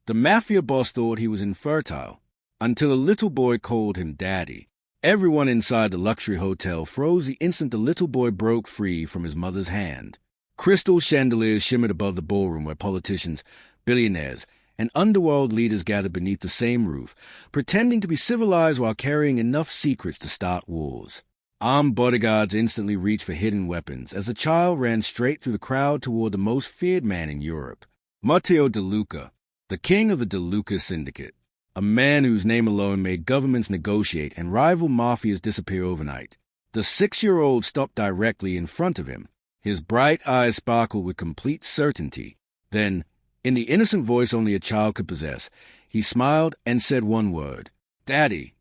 The Mafia boss thought he was infertile, until a little boy called him Daddy. Everyone inside the luxury hotel froze the instant the little boy broke free from his mother's hand. Crystal chandeliers shimmered above the ballroom where politicians, billionaires, and underworld leaders gathered beneath the same roof, pretending to be civilized while carrying enough secrets to start wars. Armed bodyguards instantly reached for hidden weapons as the child ran straight through the crowd toward the most feared man in Europe, Matteo De Luca, the king of the De Luca syndicate, a man whose name alone made governments negotiate and rival mafias disappear overnight. The 6-year-old stopped directly in front of him. His bright eyes sparkled with complete certainty. Then, in the innocent voice only a child could possess, he smiled and said one word, "Daddy."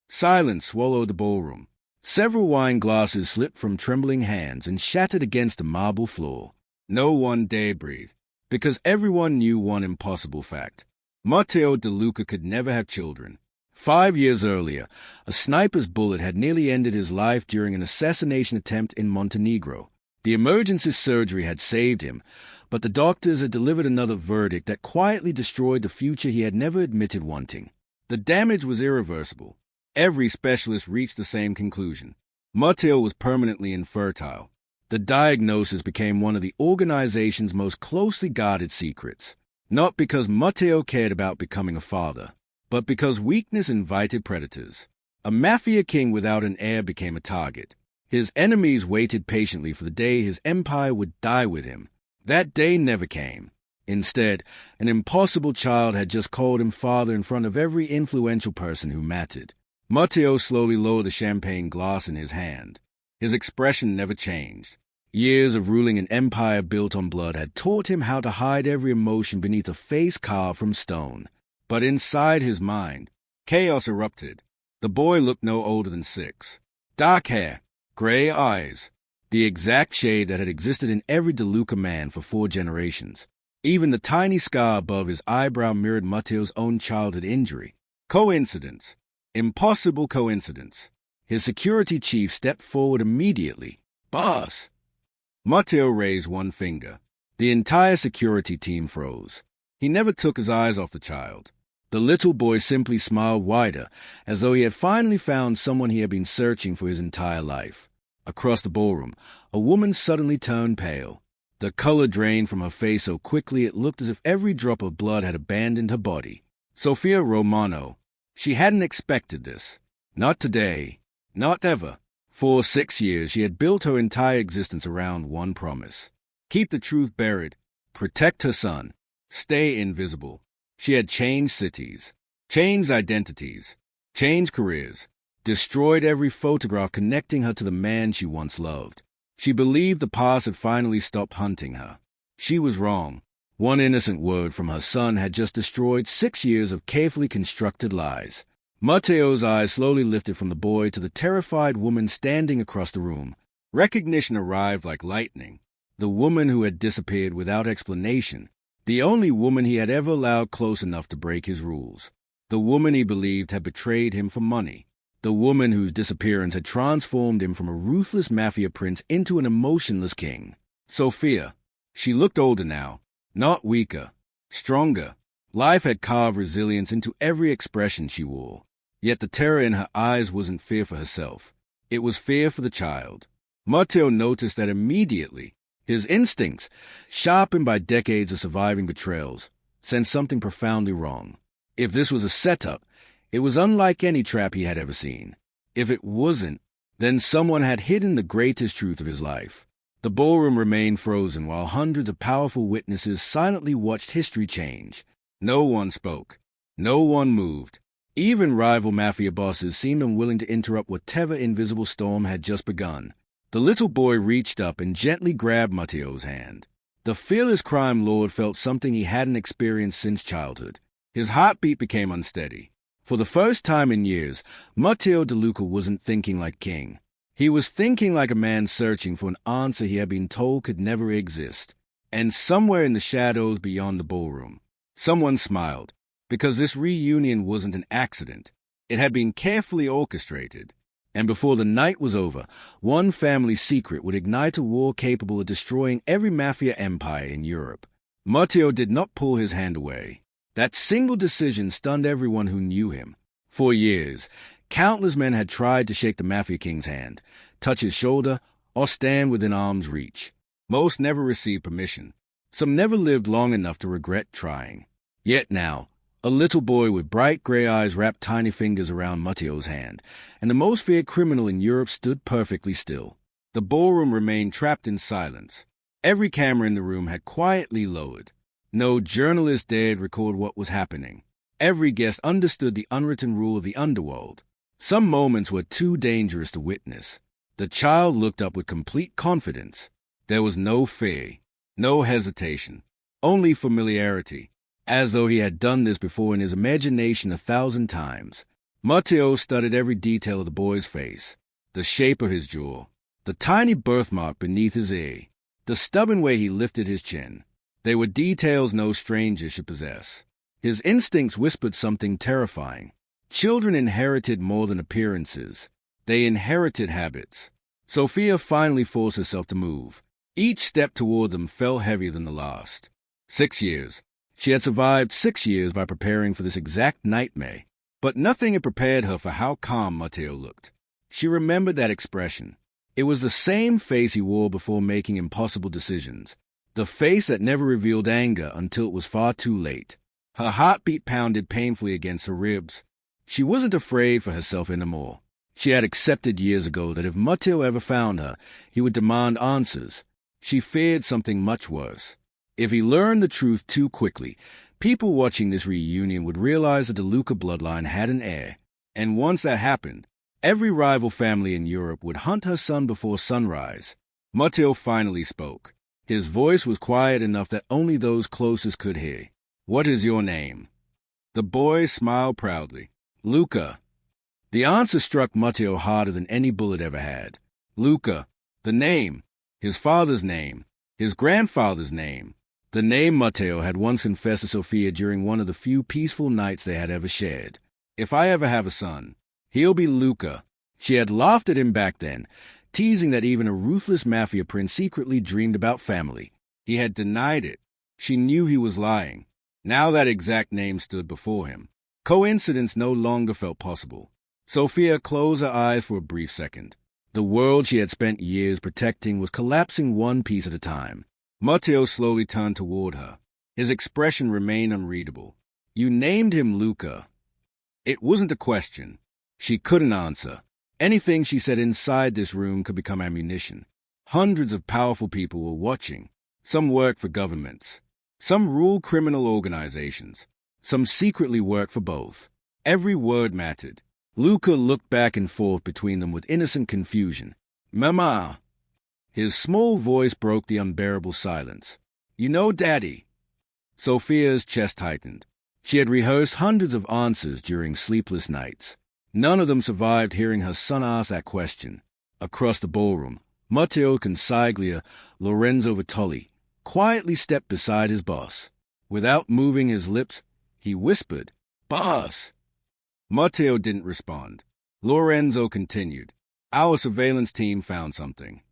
Silence swallowed the ballroom. Several wine glasses slipped from trembling hands and shattered against the marble floor. No one dared breathe, because everyone knew one impossible fact. Matteo De Luca could never have children. 5 years earlier, a sniper's bullet had nearly ended his life during an assassination attempt in Montenegro. The emergency surgery had saved him, but the doctors had delivered another verdict that quietly destroyed the future he had never admitted wanting. The damage was irreversible. Every specialist reached the same conclusion. Matteo was permanently infertile. The diagnosis became one of the organization's most closely guarded secrets. Not because Matteo cared about becoming a father, but because weakness invited predators. A mafia king without an heir became a target. His enemies waited patiently for the day his empire would die with him. That day never came. Instead, an impossible child had just called him father in front of every influential person who mattered. Matteo slowly lowered the champagne glass in his hand. His expression never changed. Years of ruling an empire built on blood had taught him how to hide every emotion beneath a face carved from stone. But inside his mind, chaos erupted. The boy looked no older than 6. Dark hair, gray eyes, the exact shade that had existed in every De Luca man for 4 generations. Even the tiny scar above his eyebrow mirrored Matteo's own childhood injury. Coincidence. Impossible coincidence. His security chief stepped forward immediately. "Boss!" Matteo raised one finger. The entire security team froze. He never took his eyes off the child. The little boy simply smiled wider, as though he had finally found someone he had been searching for his entire life. Across the ballroom, a woman suddenly turned pale. The color drained from her face so quickly it looked as if every drop of blood had abandoned her body. Sofia Romano. She hadn't expected this. Not today. Not ever. For 6 years, she had built her entire existence around one promise. Keep the truth buried. Protect her son. Stay invisible. She had changed cities, changed identities, changed careers, destroyed every photograph connecting her to the man she once loved. She believed the past had finally stopped hunting her. She was wrong. One innocent word from her son had just destroyed 6 years of carefully constructed lies. Matteo's eyes slowly lifted from the boy to the terrified woman standing across the room. Recognition arrived like lightning. The woman who had disappeared without explanation. The only woman he had ever allowed close enough to break his rules. The woman he believed had betrayed him for money. The woman whose disappearance had transformed him from a ruthless mafia prince into an emotionless king. Sofia. She looked older now. Not weaker. Stronger. Life had carved resilience into every expression she wore. Yet the terror in her eyes wasn't fear for herself. It was fear for the child. Matteo noticed that immediately. His instincts, sharpened by decades of surviving betrayals, sensed something profoundly wrong. If this was a setup, it was unlike any trap he had ever seen. If it wasn't, then someone had hidden the greatest truth of his life. The ballroom remained frozen while hundreds of powerful witnesses silently watched history change. No one spoke. No one moved. Even rival mafia bosses seemed unwilling to interrupt whatever invisible storm had just begun. The little boy reached up and gently grabbed Matteo's hand. The fearless crime lord felt something he hadn't experienced since childhood. His heartbeat became unsteady. For the first time in years, Matteo De Luca wasn't thinking like king. He was thinking like a man searching for an answer he had been told could never exist. And somewhere in the shadows beyond the ballroom, someone smiled, because this reunion wasn't an accident. It had been carefully orchestrated. And before the night was over, one family secret would ignite a war capable of destroying every mafia empire in Europe. Matteo did not pull his hand away. That single decision stunned everyone who knew him. For years, countless men had tried to shake the Mafia King's hand, touch his shoulder, or stand within arm's reach. Most never received permission. Some never lived long enough to regret trying. Yet now, a little boy with bright gray eyes wrapped tiny fingers around Matteo's hand, and the most feared criminal in Europe stood perfectly still. The ballroom remained trapped in silence. Every camera in the room had quietly lowered. No journalist dared record what was happening. Every guest understood the unwritten rule of the underworld. Some moments were too dangerous to witness. The child looked up with complete confidence. There was no fear, no hesitation, only familiarity, as though he had done this before in his imagination 1,000 times. Matteo studied every detail of the boy's face, the shape of his jaw, the tiny birthmark beneath his ear, the stubborn way he lifted his chin. They were details no stranger should possess. His instincts whispered something terrifying. Children inherited more than appearances. They inherited habits. Sophia finally forced herself to move. Each step toward them fell heavier than the last. 6 years. She had survived 6 years by preparing for this exact nightmare. But nothing had prepared her for how calm Matteo looked. She remembered that expression. It was the same face he wore before making impossible decisions. The face that never revealed anger until it was far too late. Her heartbeat pounded painfully against her ribs. She wasn't afraid for herself anymore. She had accepted years ago that if Matteo ever found her, he would demand answers. She feared something much worse. If he learned the truth too quickly, people watching this reunion would realize the De Luca bloodline had an heir. And once that happened, every rival family in Europe would hunt her son before sunrise. Matteo finally spoke. His voice was quiet enough that only those closest could hear. "What is your name?" The boy smiled proudly. "Luca." The answer struck Matteo harder than any bullet ever had. Luca. The name. His father's name. His grandfather's name. The name Matteo had once confessed to Sophia during one of the few peaceful nights they had ever shared. "If I ever have a son, he'll be Luca." She had laughed at him back then, teasing that even a ruthless mafia prince secretly dreamed about family. He had denied it. She knew he was lying. Now that exact name stood before him. Coincidence no longer felt possible. Sophia closed her eyes for a brief second. The world she had spent years protecting was collapsing one piece at a time. Matteo slowly turned toward her. His expression remained unreadable. "You named him Luca." It wasn't a question. She couldn't answer. Anything she said inside this room could become ammunition. Hundreds of powerful people were watching. Some worked for governments. Some ruled criminal organizations. Some secretly worked for both. Every word mattered. Luca looked back and forth between them with innocent confusion. "Mama!" His small voice broke the unbearable silence. "You know, Daddy." Sophia's chest tightened. She had rehearsed hundreds of answers during sleepless nights. None of them survived hearing her son ask that question. Across the ballroom, Matteo Consiglia, Lorenzo Vitali, quietly stepped beside his boss. Without moving his lips, he whispered, "Boss!" Matteo didn't respond. Lorenzo continued. "Our surveillance team found something."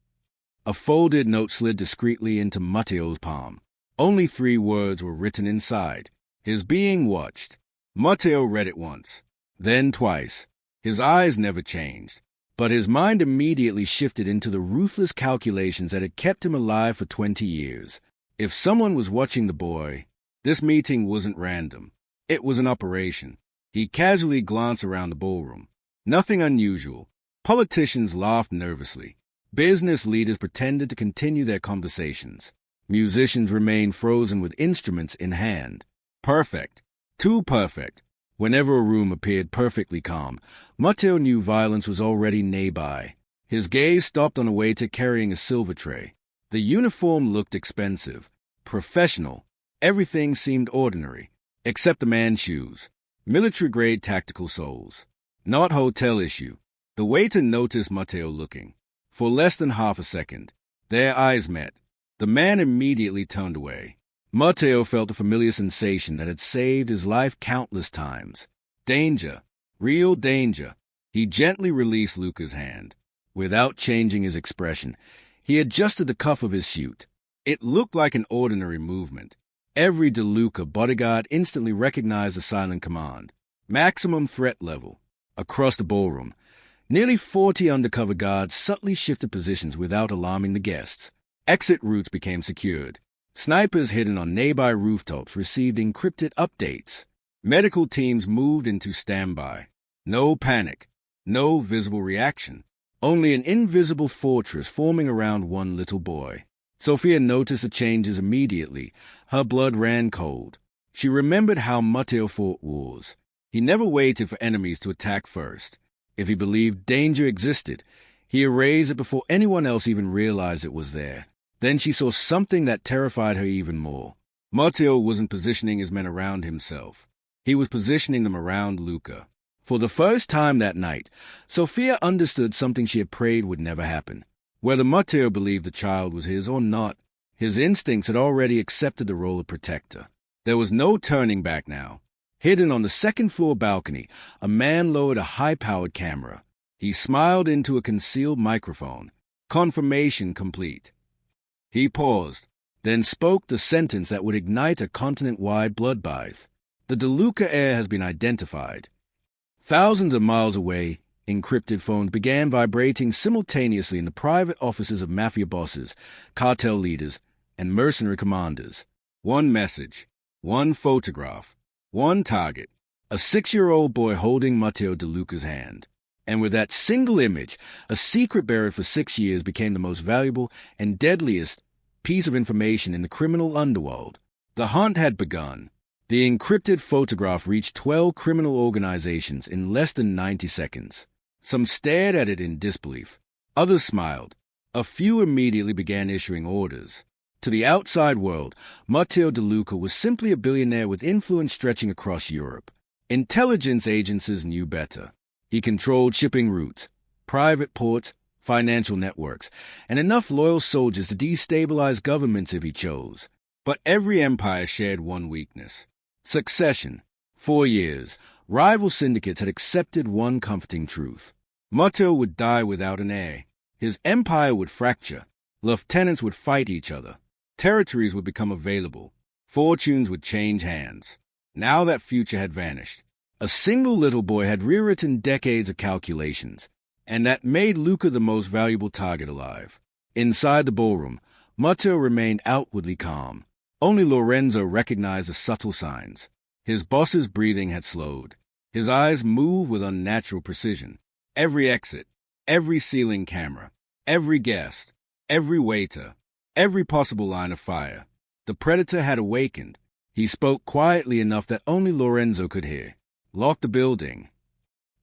A folded note slid discreetly into Matteo's palm. Only 3 words were written inside. "His being watched." Matteo read it once, then twice. His eyes never changed, but his mind immediately shifted into the ruthless calculations that had kept him alive for 20 years. If someone was watching the boy, this meeting wasn't random. It was an operation. He casually glanced around the ballroom. Nothing unusual. Politicians laughed nervously. Business leaders pretended to continue their conversations. Musicians remained frozen with instruments in hand. Perfect. Too perfect. Whenever a room appeared perfectly calm, Matteo knew violence was already nearby. His gaze stopped on a waiter carrying a silver tray. The uniform looked expensive, professional. Everything seemed ordinary, except the man's shoes. Military-grade tactical soles. Not hotel issue. The waiter noticed Matteo looking. For less than half a second, their eyes met. The man immediately turned away. Matteo felt a familiar sensation that had saved his life countless times. Danger. Real danger. He gently released Luca's hand. Without changing his expression, he adjusted the cuff of his suit. It looked like an ordinary movement. Every De Luca bodyguard instantly recognized the silent command. Maximum threat level. Across the ballroom, nearly 40 undercover guards subtly shifted positions without alarming the guests. Exit routes became secured. Snipers hidden on nearby rooftops received encrypted updates. Medical teams moved into standby. No panic, no visible reaction. Only an invisible fortress forming around one little boy. Sophia noticed the changes immediately. Her blood ran cold. She remembered how Matteo fought wars. He never waited for enemies to attack first. If he believed danger existed, he erased it before anyone else even realized it was there. Then she saw something that terrified her even more. Matteo wasn't positioning his men around himself. He was positioning them around Luca. For the first time that night, Sophia understood something she had prayed would never happen. Whether Matteo believed the child was his or not, his instincts had already accepted the role of protector. There was no turning back now. Hidden on the second-floor balcony, a man lowered a high-powered camera. He smiled into a concealed microphone. Confirmation complete. He paused, then spoke the sentence that would ignite a continent-wide bloodbath. The De Luca heir has been identified. Thousands of miles away, encrypted phones began vibrating simultaneously in the private offices of Mafia bosses, cartel leaders, and mercenary commanders. One message, one photograph, one target, a 6-year-old boy holding Matteo De Luca's hand. And with that single image, a secret buried for 6 years became the most valuable and deadliest piece of information in the criminal underworld. The hunt had begun. The encrypted photograph reached 12 criminal organizations in less than 90 seconds. Some stared at it in disbelief. Others smiled. A few immediately began issuing orders. To the outside world, Matteo De Luca was simply a billionaire with influence stretching across Europe. Intelligence agencies knew better. He controlled shipping routes, private ports, financial networks, and enough loyal soldiers to destabilize governments if he chose. But every empire shared one weakness. Succession. 4 years, rival syndicates had accepted one comforting truth. Matteo would die without an heir. His empire would fracture. Lieutenants would fight each other. Territories would become available. Fortunes would change hands. Now that future had vanished. A single little boy had rewritten decades of calculations, and that made Luca the most valuable target alive. Inside the ballroom, Matteo remained outwardly calm. Only Lorenzo recognized the subtle signs. His boss's breathing had slowed. His eyes moved with unnatural precision. Every exit, every ceiling camera, every guest, every waiter, every possible line of fire. The predator had awakened. He spoke quietly enough that only Lorenzo could hear. Lock the building.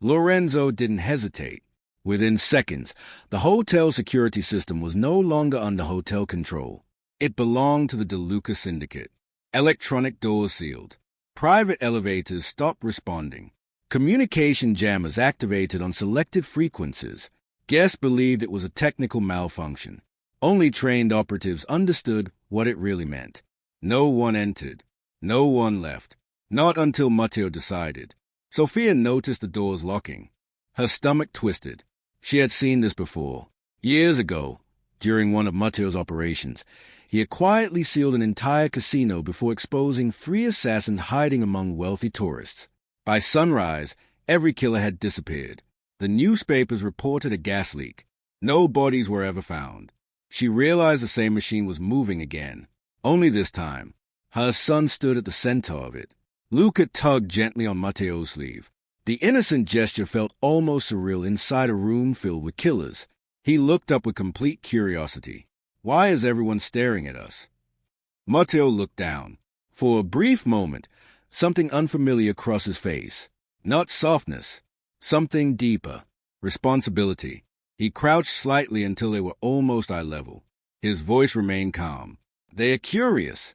Lorenzo didn't hesitate. Within seconds, the hotel security system was no longer under hotel control. It belonged to the De Luca syndicate. Electronic doors sealed. Private elevators stopped responding. Communication jammers activated on selected frequencies. Guests believed it was a technical malfunction. Only trained operatives understood what it really meant. No one entered. No one left. Not until Matteo decided. Sophia noticed the doors locking. Her stomach twisted. She had seen this before. Years ago, during one of Matteo's operations, he had quietly sealed an entire casino before exposing 3 assassins hiding among wealthy tourists. By sunrise, every killer had disappeared. The newspapers reported a gas leak. No bodies were ever found. She realized the same machine was moving again. Only this time, her son stood at the center of it. Luca tugged gently on Matteo's sleeve. The innocent gesture felt almost surreal inside a room filled with killers. He looked up with complete curiosity. Why is everyone staring at us? Matteo looked down. For a brief moment, something unfamiliar crossed his face. Not softness. Something deeper. Responsibility. He crouched slightly until they were almost eye level. His voice remained calm. They are curious.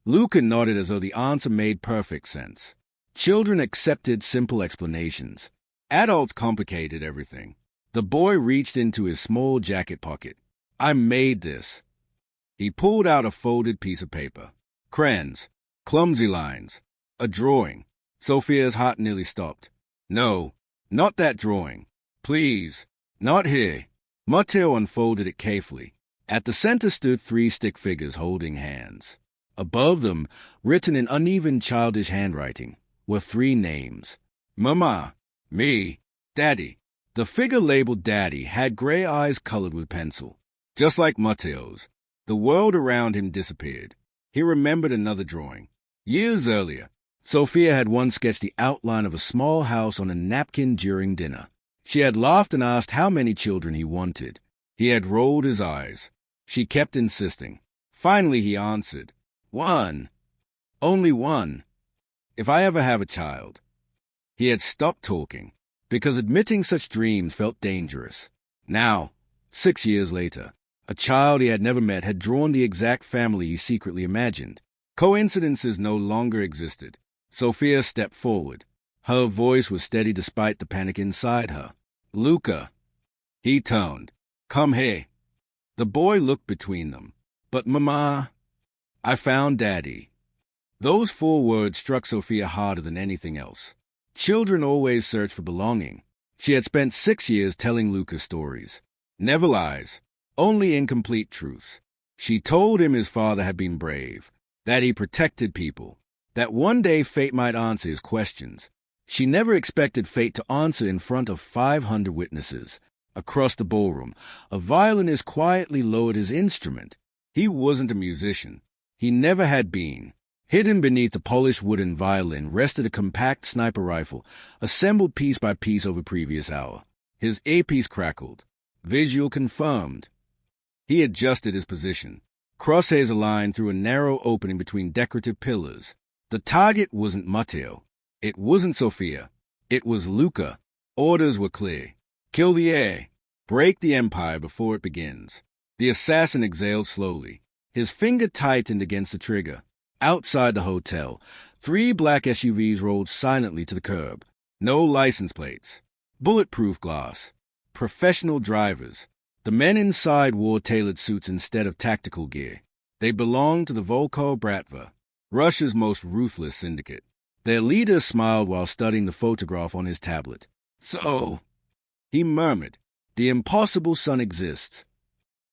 Luca nodded as though the answer made perfect sense. Children accepted simple explanations. Adults complicated everything. The boy reached into his small jacket pocket. I made this. He pulled out a folded piece of paper. Crayons. Clumsy lines. A drawing. Sophia's heart nearly stopped. No, not that drawing. Please, not here. Matteo unfolded it carefully. At the center stood 3 stick figures holding hands. Above them, written in uneven childish handwriting, were 3 names. Mama, me, Daddy. The figure labeled Daddy had gray eyes colored with pencil. Just like Matteo's, the world around him disappeared. He remembered another drawing. Years earlier, Sophia had once sketched the outline of a small house on a napkin during dinner. She had laughed and asked how many children he wanted. He had rolled his eyes. She kept insisting. Finally he answered, 1. Only 1. If I ever have a child. He had stopped talking, because admitting such dreams felt dangerous. Now, 6 years later, a child he had never met had drawn the exact family he secretly imagined. Coincidences no longer existed. Sophia stepped forward. Her voice was steady despite the panic inside her. Luca. He toned. Come here. The boy looked between them. But Mama, I found Daddy. Those 4 words struck Sophia harder than anything else. Children always search for belonging. She had spent 6 years telling Luca stories. Never lies, only incomplete truths. She told him his father had been brave, that he protected people, that one day fate might answer his questions. She never expected fate to answer in front of 500 witnesses. Across the ballroom, a violinist quietly lowered his instrument. He wasn't a musician. He never had been. Hidden beneath the polished wooden violin rested a compact sniper rifle, assembled piece by piece over previous hour. His earpiece crackled. Visual confirmed. He adjusted his position. Crosshairs aligned through a narrow opening between decorative pillars. The target wasn't Matteo. It wasn't Sophia. It was Luca. Orders were clear. Kill the heir. Break the empire before it begins. The assassin exhaled slowly. His finger tightened against the trigger. Outside the hotel, 3 black SUVs rolled silently to the curb. No license plates. Bulletproof glass. Professional drivers. The men inside wore tailored suits instead of tactical gear. They belonged to the Volko Bratva, Russia's most ruthless syndicate. Their leader smiled while studying the photograph on his tablet. So, he murmured, the impossible son exists.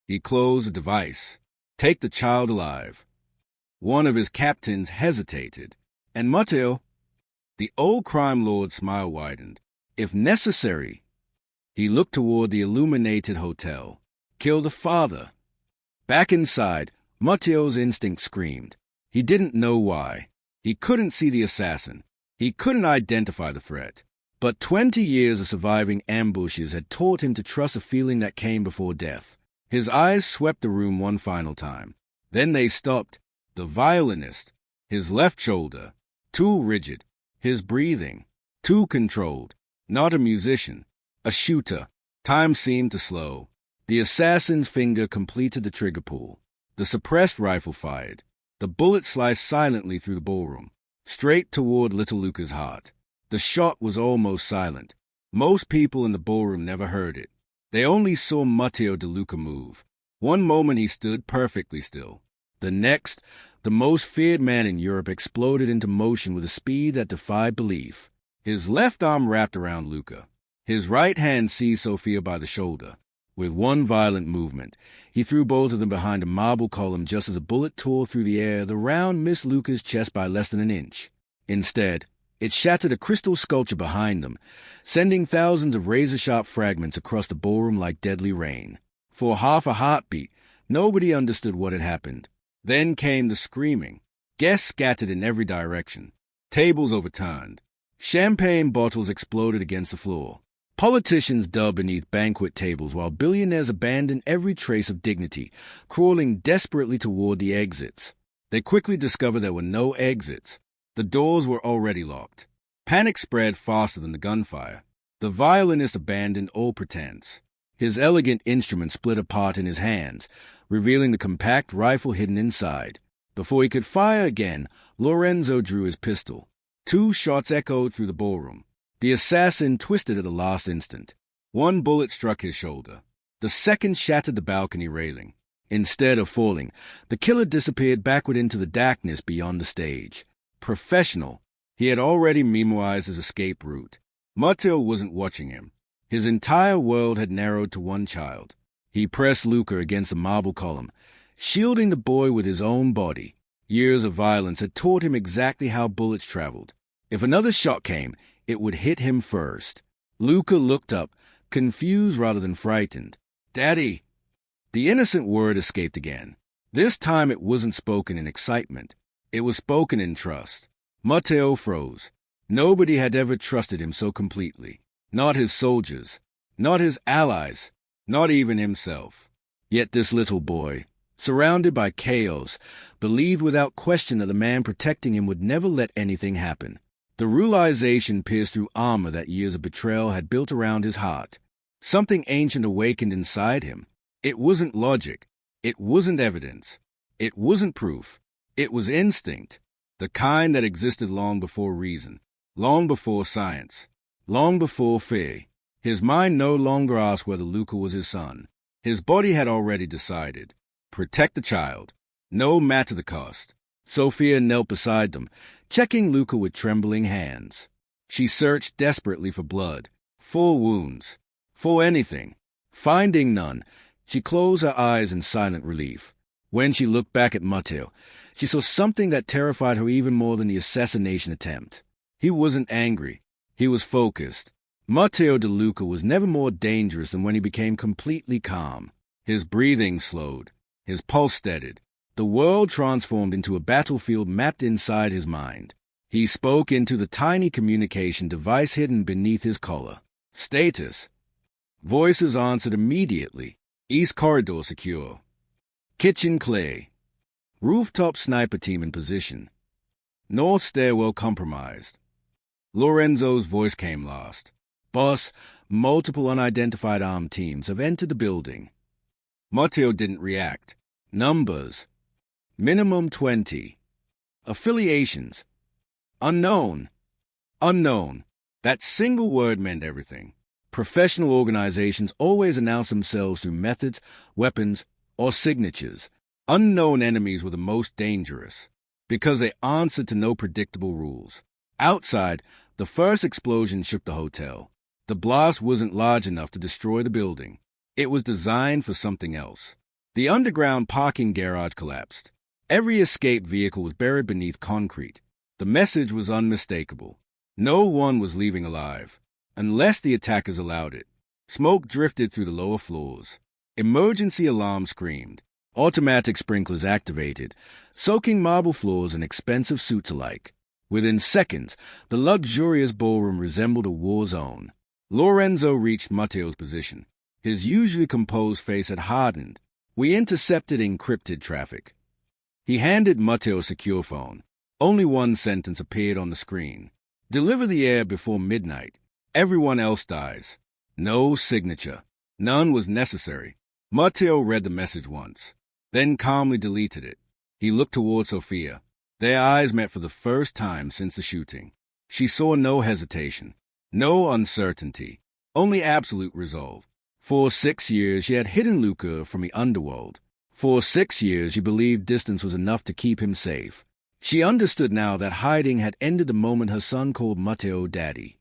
He closed the device. Take the child alive. One of his captains hesitated. And Matteo? The old crime lord's smile widened. If necessary. He looked toward the illuminated hotel. Kill the father. Back inside, Matteo's instinct screamed. He didn't know why. He couldn't see the assassin. He couldn't identify the threat. But 20 years of surviving ambushes had taught him to trust a feeling that came before death. His eyes swept the room one final time. Then they stopped. The violinist, his left shoulder, too rigid. His breathing, too controlled. Not a musician, a shooter. Time seemed to slow. The assassin's finger completed the trigger pull. The suppressed rifle fired. The bullet sliced silently through the ballroom, straight toward little Luca's heart. The shot was almost silent. Most people in the ballroom never heard it. They only saw Matteo De Luca move. One moment he stood perfectly still. The next, the most feared man in Europe exploded into motion with a speed that defied belief. His left arm wrapped around Luca. His right hand seized Sophia by the shoulder. With one violent movement, he threw both of them behind a marble column just as a bullet tore through the air. The round missed Luca's chest by less than an inch. Instead, it shattered a crystal sculpture behind them, sending thousands of razor-sharp fragments across the ballroom like deadly rain. For half a heartbeat, nobody understood what had happened. Then came the screaming. Guests scattered in every direction. Tables overturned. Champagne bottles exploded against the floor. Politicians dug beneath banquet tables while billionaires abandoned every trace of dignity, crawling desperately toward the exits. They quickly discovered there were no exits. The doors were already locked. Panic spread faster than the gunfire. The violinist abandoned all pretense. His elegant instrument split apart in his hands, revealing the compact rifle hidden inside. Before he could fire again, Lorenzo drew his pistol. 2 shots echoed through the ballroom. The assassin twisted at the last instant. One bullet struck his shoulder. The second shattered the balcony railing. Instead of falling, the killer disappeared backward into the darkness beyond the stage. Professional, he had already memorized his escape route. Matteo wasn't watching him. His entire world had narrowed to one child. He pressed Luca against the marble column, shielding the boy with his own body. Years of violence had taught him exactly how bullets traveled. If another shot came, it would hit him first. Luca looked up, confused rather than frightened. "Daddy!" The innocent word escaped again. This time it wasn't spoken in excitement. It was spoken in trust. Matteo froze. Nobody had ever trusted him so completely. Not his soldiers. Not his allies. Not even himself. Yet this little boy, surrounded by chaos, believed without question that the man protecting him would never let anything happen. The realization pierced through armor that years of betrayal had built around his heart. Something ancient awakened inside him. It wasn't logic. It wasn't evidence. It wasn't proof. It was instinct. The kind that existed long before reason. Long before science. Long before fear. His mind no longer asked whether Luca was his son. His body had already decided. Protect the child, no matter the cost. Sophia knelt beside them, checking Luca with trembling hands. She searched desperately for blood, for wounds, for anything. Finding none, she closed her eyes in silent relief. When she looked back at Matteo, she saw something that terrified her even more than the assassination attempt. He wasn't angry. He was focused. Matteo De Luca was never more dangerous than when he became completely calm. His breathing slowed. His pulse steadied. The world transformed into a battlefield mapped inside his mind. He spoke into the tiny communication device hidden beneath his collar. Status. Voices answered immediately. East corridor secure. Kitchen clear. Rooftop sniper team in position. North stairwell compromised. Lorenzo's voice came last. Boss, multiple unidentified armed teams have entered the building. Matteo didn't react. Numbers. Minimum 20. Affiliations. Unknown. Unknown. That single word meant everything. Professional organizations always announce themselves through methods, weapons, or signatures. Unknown enemies were the most dangerous, because they answered to no predictable rules. Outside, the first explosion shook the hotel. The blast wasn't large enough to destroy the building. It was designed for something else. The underground parking garage collapsed. Every escape vehicle was buried beneath concrete. The message was unmistakable. No one was leaving alive, unless the attackers allowed it. Smoke drifted through the lower floors. Emergency alarms screamed. Automatic sprinklers activated, soaking marble floors and expensive suits alike. Within seconds, the luxurious ballroom resembled a war zone. Lorenzo reached Matteo's position. His usually composed face had hardened. "We intercepted encrypted traffic." He handed Matteo a secure phone. Only one sentence appeared on the screen. "Deliver the air before midnight. Everyone else dies." No signature. None was necessary. Matteo read the message once, then calmly deleted it. He looked toward Sophia. Their eyes met for the first time since the shooting. She saw no hesitation, no uncertainty, only absolute resolve. For 6 years she had hidden Luca from the underworld. For 6 years she believed distance was enough to keep him safe. She understood now that hiding had ended the moment her son called Matteo Daddy.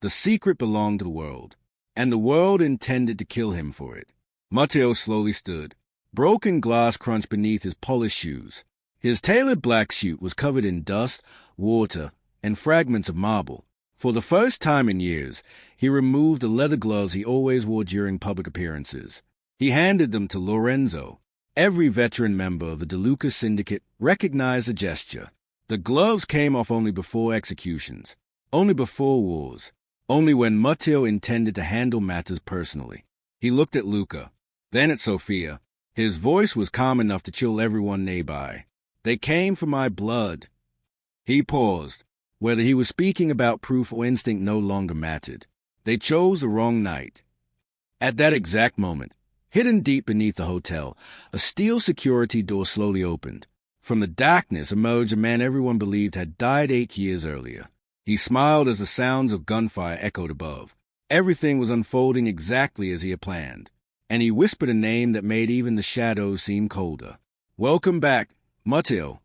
The secret belonged to the world, and the world intended to kill him for it. Matteo slowly stood. Broken glass crunched beneath his polished shoes. His tailored black suit was covered in dust, water, and fragments of marble. For the first time in years, he removed the leather gloves he always wore during public appearances. He handed them to Lorenzo. Every veteran member of the De Luca syndicate recognized the gesture. The gloves came off only before executions, only before wars, only when Matteo intended to handle matters personally. He looked at Luca, then at Sophia. His voice was calm enough to chill everyone nearby. "They came for my blood." He paused. Whether he was speaking about proof or instinct no longer mattered. They chose the wrong night. At that exact moment, hidden deep beneath the hotel, a steel security door slowly opened. From the darkness emerged a man everyone believed had died 8 years earlier. He smiled as the sounds of gunfire echoed above. Everything was unfolding exactly as he had planned, and he whispered a name that made even the shadows seem colder. "Welcome back, Matteo."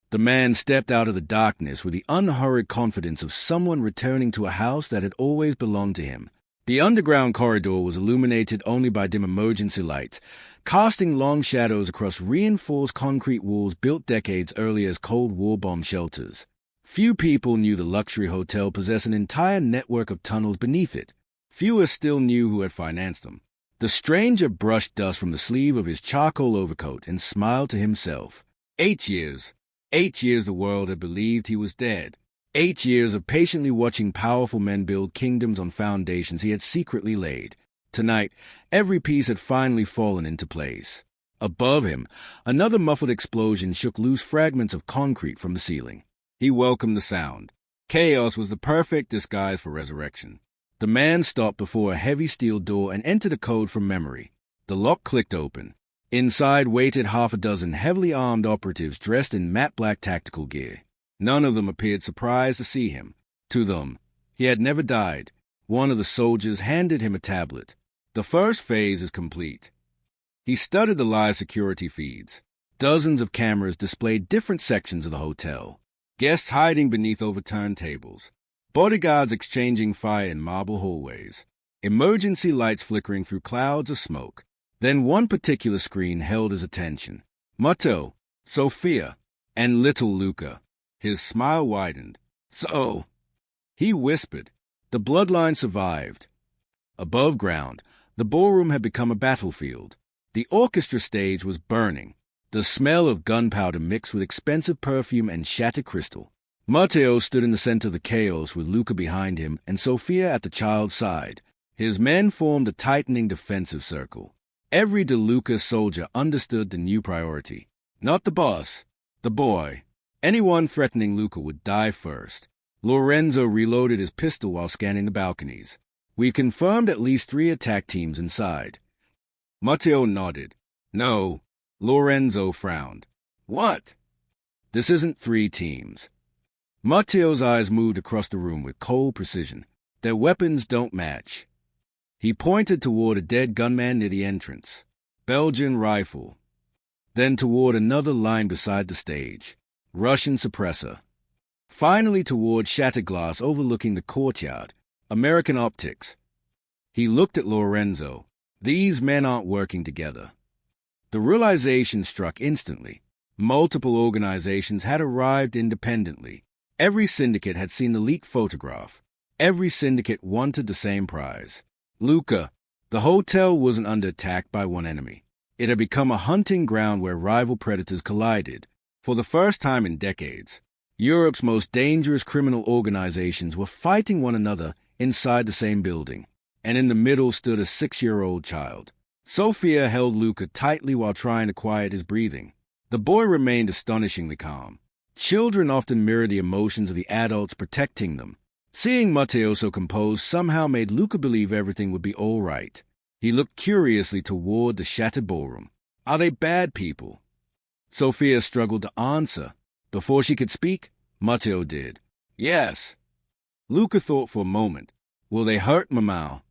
The man stepped out of the darkness with the unhurried confidence of someone returning to a house that had always belonged to him. The underground corridor was illuminated only by dim emergency lights, casting long shadows across reinforced concrete walls built decades earlier as Cold War bomb shelters. Few people knew the luxury hotel possessed an entire network of tunnels beneath it. Fewer still knew who had financed them. The stranger brushed dust from the sleeve of his charcoal overcoat and smiled to himself. 8 years. 8 years the world had believed he was dead. 8 years of patiently watching powerful men build kingdoms on foundations he had secretly laid. Tonight, every piece had finally fallen into place. Above him, another muffled explosion shook loose fragments of concrete from the ceiling. He welcomed the sound. Chaos was the perfect disguise for resurrection. The man stopped before a heavy steel door and entered a code from memory. The lock clicked open. Inside waited half a dozen heavily armed operatives dressed in matte black tactical gear. None of them appeared surprised to see him. To them, he had never died. One of the soldiers handed him a tablet. The first phase is complete. He studied the live security feeds. Dozens of cameras displayed different sections of the hotel. Guests hiding beneath overturned tables. Bodyguards exchanging fire in marble hallways. Emergency lights flickering through clouds of smoke. Then one particular screen held his attention. Matteo, Sophia, and little Luca. His smile widened. So, he whispered. The bloodline survived. Above ground, the ballroom had become a battlefield. The orchestra stage was burning. The smell of gunpowder mixed with expensive perfume and shattered crystal. Matteo stood in the center of the chaos with Luca behind him and Sophia at the child's side. His men formed a tightening defensive circle. Every De Luca soldier understood the new priority. Not the boss, the boy. Anyone threatening Luca would die first. Lorenzo reloaded his pistol while scanning the balconies. We confirmed at least 3 attack teams inside. Matteo nodded. No. Lorenzo frowned. What? This isn't 3 teams. Matteo's eyes moved across the room with cold precision. Their weapons don't match. He pointed toward a dead gunman near the entrance. Belgian rifle. Then toward another lying beside the stage. Russian suppressor. Finally toward shattered glass overlooking the courtyard. American optics. He looked at Lorenzo. These men aren't working together. The realization struck instantly. Multiple organizations had arrived independently. Every syndicate had seen the leaked photograph. Every syndicate wanted the same prize. Luca, the hotel wasn't under attack by one enemy. It had become a hunting ground where rival predators collided. For the first time in decades, Europe's most dangerous criminal organizations were fighting one another inside the same building. And in the middle stood a 6-year-old child. Sophia held Luca tightly while trying to quiet his breathing. The boy remained astonishingly calm. Children often mirror the emotions of the adults protecting them. Seeing Matteo so composed somehow made Luca believe everything would be all right. He looked curiously toward the shattered ballroom. Are they bad people? Sophia struggled to answer. Before she could speak, Matteo did. Yes. Luca thought for a moment. Will they hurt Mamau?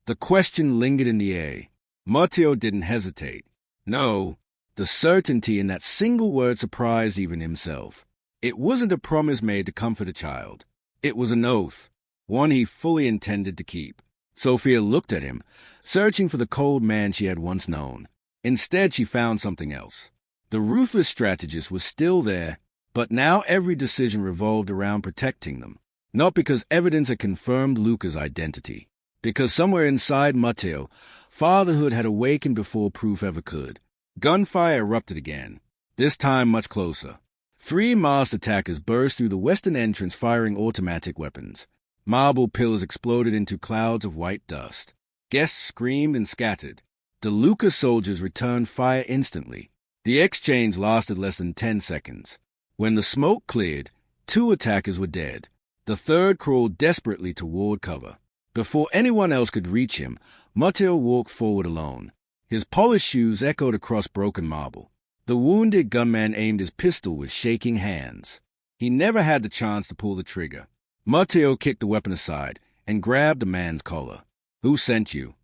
The question lingered in the air. Matteo didn't hesitate. No. The certainty in that single word surprised even himself. It wasn't a promise made to comfort a child. It was an oath, one he fully intended to keep. Sophia looked at him, searching for the cold man she had once known. Instead, she found something else. The ruthless strategist was still there, but now every decision revolved around protecting them. Not because evidence had confirmed Luca's identity. Because somewhere inside Matteo, fatherhood had awakened before proof ever could. Gunfire erupted again, this time much closer. 3 masked attackers burst through the western entrance firing automatic weapons. Marble pillars exploded into clouds of white dust. Guests screamed and scattered. The De Luca soldiers returned fire instantly. The exchange lasted less than 10 seconds. When the smoke cleared, 2 attackers were dead. The third crawled desperately toward cover. Before anyone else could reach him, Matteo walked forward alone. His polished shoes echoed across broken marble. The wounded gunman aimed his pistol with shaking hands. He never had the chance to pull the trigger. Matteo kicked the weapon aside and grabbed the man's collar. Who sent you?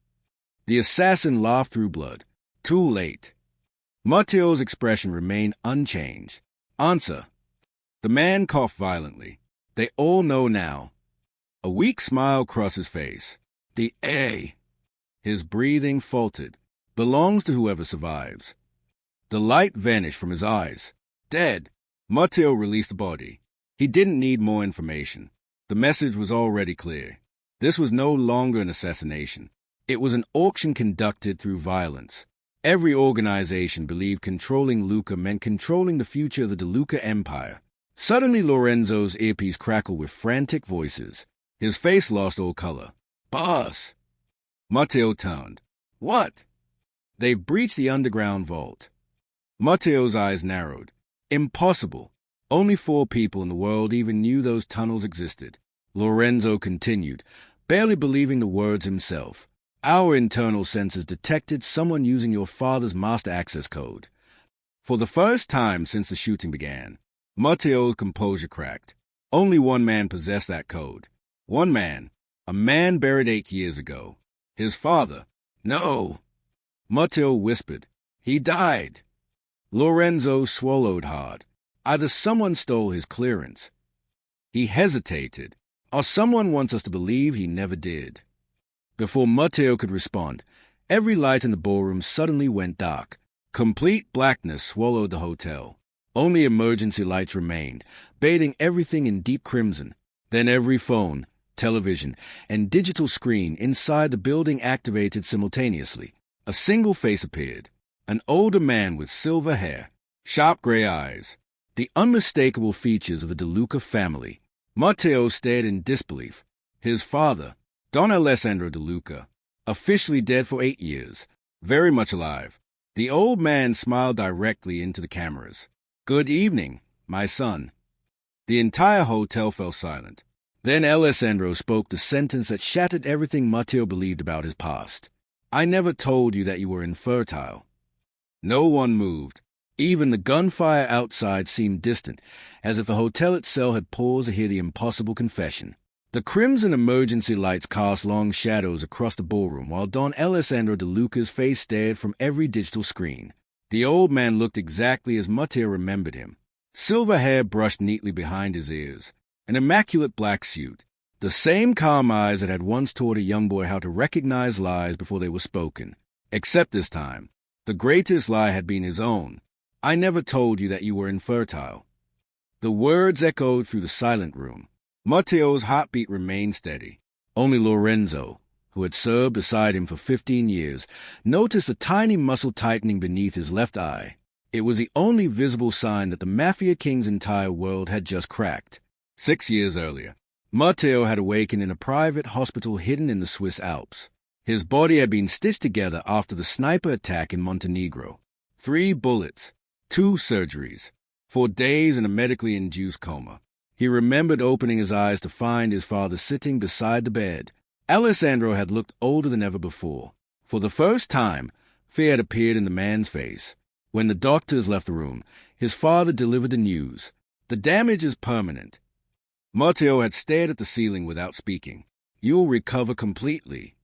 The assassin laughed through blood. Too late. Matteo's expression remained unchanged. Answer. The man coughed violently. They all know now. A weak smile crossed his face. The A. His breathing faltered. belongs to whoever survives. The light vanished from his eyes. Dead. Matteo released the body. He didn't need more information. The message was already clear. This was no longer an assassination. It was an auction conducted through violence. Every organization believed controlling Luca meant controlling the future of the De Luca empire. Suddenly Lorenzo's earpiece crackled with frantic voices. His face lost all color. "Boss!" Matteo turned. "What?" "They've breached the underground vault." Matteo's eyes narrowed. Impossible. Only 4 people in the world even knew those tunnels existed. Lorenzo continued, barely believing the words himself. "Our internal sensors detected someone using your father's master access code." For the first time since the shooting began, Matteo's composure cracked. Only one man possessed that code. One man. A man buried 8 years ago. His father. "No." Matteo whispered. "He died." Lorenzo swallowed hard. Either someone stole his clearance. He hesitated, or someone wants us to believe he never did. Before Matteo could respond, every light in the ballroom suddenly went dark. Complete blackness swallowed the hotel. Only emergency lights remained, bathing everything in deep crimson. Then every phone, television, and digital screen inside the building activated simultaneously. A single face appeared. An older man with silver hair, sharp gray eyes, the unmistakable features of the De Luca family. Matteo stared in disbelief. His father, Don Alessandro De Luca, officially dead for 8 years, very much alive. The old man smiled directly into the cameras. "Good evening, my son." The entire hotel fell silent. Then Alessandro spoke the sentence that shattered everything Matteo believed about his past. "I never told you that you were infertile." No one moved. Even the gunfire outside seemed distant, as if the hotel itself had paused to hear the impossible confession. The crimson emergency lights cast long shadows across the ballroom, while Don Alessandro De Luca's face stared from every digital screen. The old man looked exactly as Matteo remembered him. Silver hair brushed neatly behind his ears, an immaculate black suit, the same calm eyes that had once taught a young boy how to recognize lies before they were spoken. Except this time, the greatest lie had been his own. "I never told you that you were infertile." The words echoed through the silent room. Matteo's heartbeat remained steady. Only Lorenzo, who had served beside him for 15 years, noticed a tiny muscle tightening beneath his left eye. It was the only visible sign that the Mafia King's entire world had just cracked. 6 years earlier, Matteo had awakened in a private hospital hidden in the Swiss Alps. His body had been stitched together after the sniper attack in Montenegro. 3 bullets, 2 surgeries, 4 days in a medically induced coma. He remembered opening his eyes to find his father sitting beside the bed. Alessandro had looked older than ever before. For the first time, fear had appeared in the man's face. When the doctors left the room, his father delivered the news. "The damage is permanent." Matteo had stared at the ceiling without speaking. "You'll recover completely."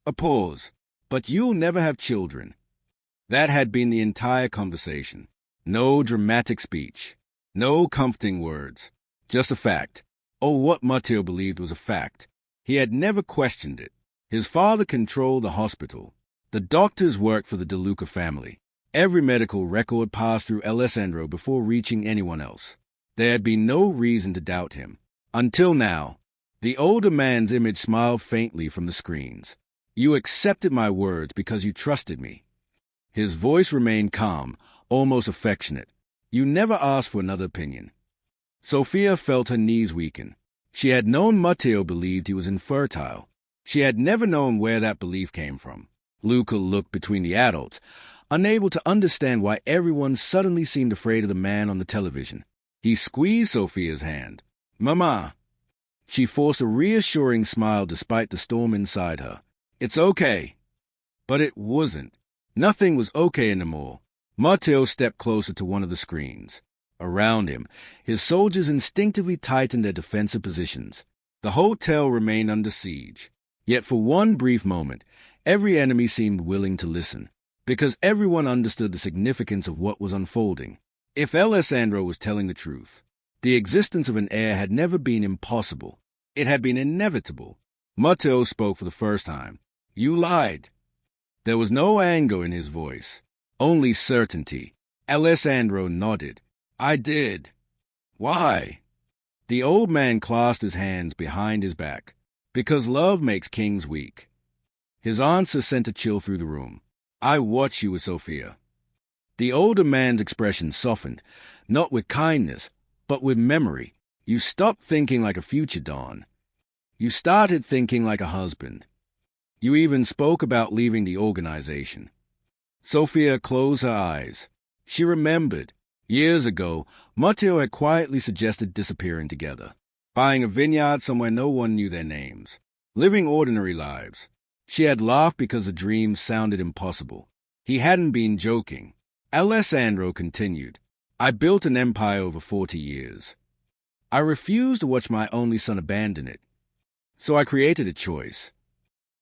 A pause. "But you'll never have children." That had been the entire conversation. No dramatic speech. No comforting words. Just a fact. Oh, what Matteo believed was a fact. He had never questioned it. His father controlled the hospital. The doctors worked for the De Luca family. Every medical record passed through Alessandro before reaching anyone else. There had been no reason to doubt him. Until now. The older man's image smiled faintly from the screens. "You accepted my words because you trusted me." His voice remained calm, almost affectionate. "You never asked for another opinion." Sophia felt her knees weaken. She had known Matteo believed he was infertile. She had never known where that belief came from. Luca looked between the adults, unable to understand why everyone suddenly seemed afraid of the man on the television. He squeezed Sophia's hand. "Mama." She forced a reassuring smile despite the storm inside her. "It's okay." But it wasn't. Nothing was okay anymore. Matteo stepped closer to one of the screens. Around him, his soldiers instinctively tightened their defensive positions. The hotel remained under siege. Yet for one brief moment, every enemy seemed willing to listen, because everyone understood the significance of what was unfolding. If Alessandro was telling the truth, the existence of an heir had never been impossible. It had been inevitable. Matteo spoke for the first time. "You lied." There was no anger in his voice, only certainty. Alessandro nodded. I did. Why? The old man clasped his hands behind his back. Because love makes kings weak. His answer sent a chill through the room. I watched you with Sophia. The older man's expression softened, not with kindness, but with memory. You stopped thinking like a future Don. You started thinking like a husband. You even spoke about leaving the organization. Sophia closed her eyes. She remembered. Years ago, Matteo had quietly suggested disappearing together, buying a vineyard somewhere no one knew their names, living ordinary lives. She had laughed because the dream sounded impossible. He hadn't been joking. Alessandro continued. I built an empire over 40 years. I refused to watch my only son abandon it. So I created a choice.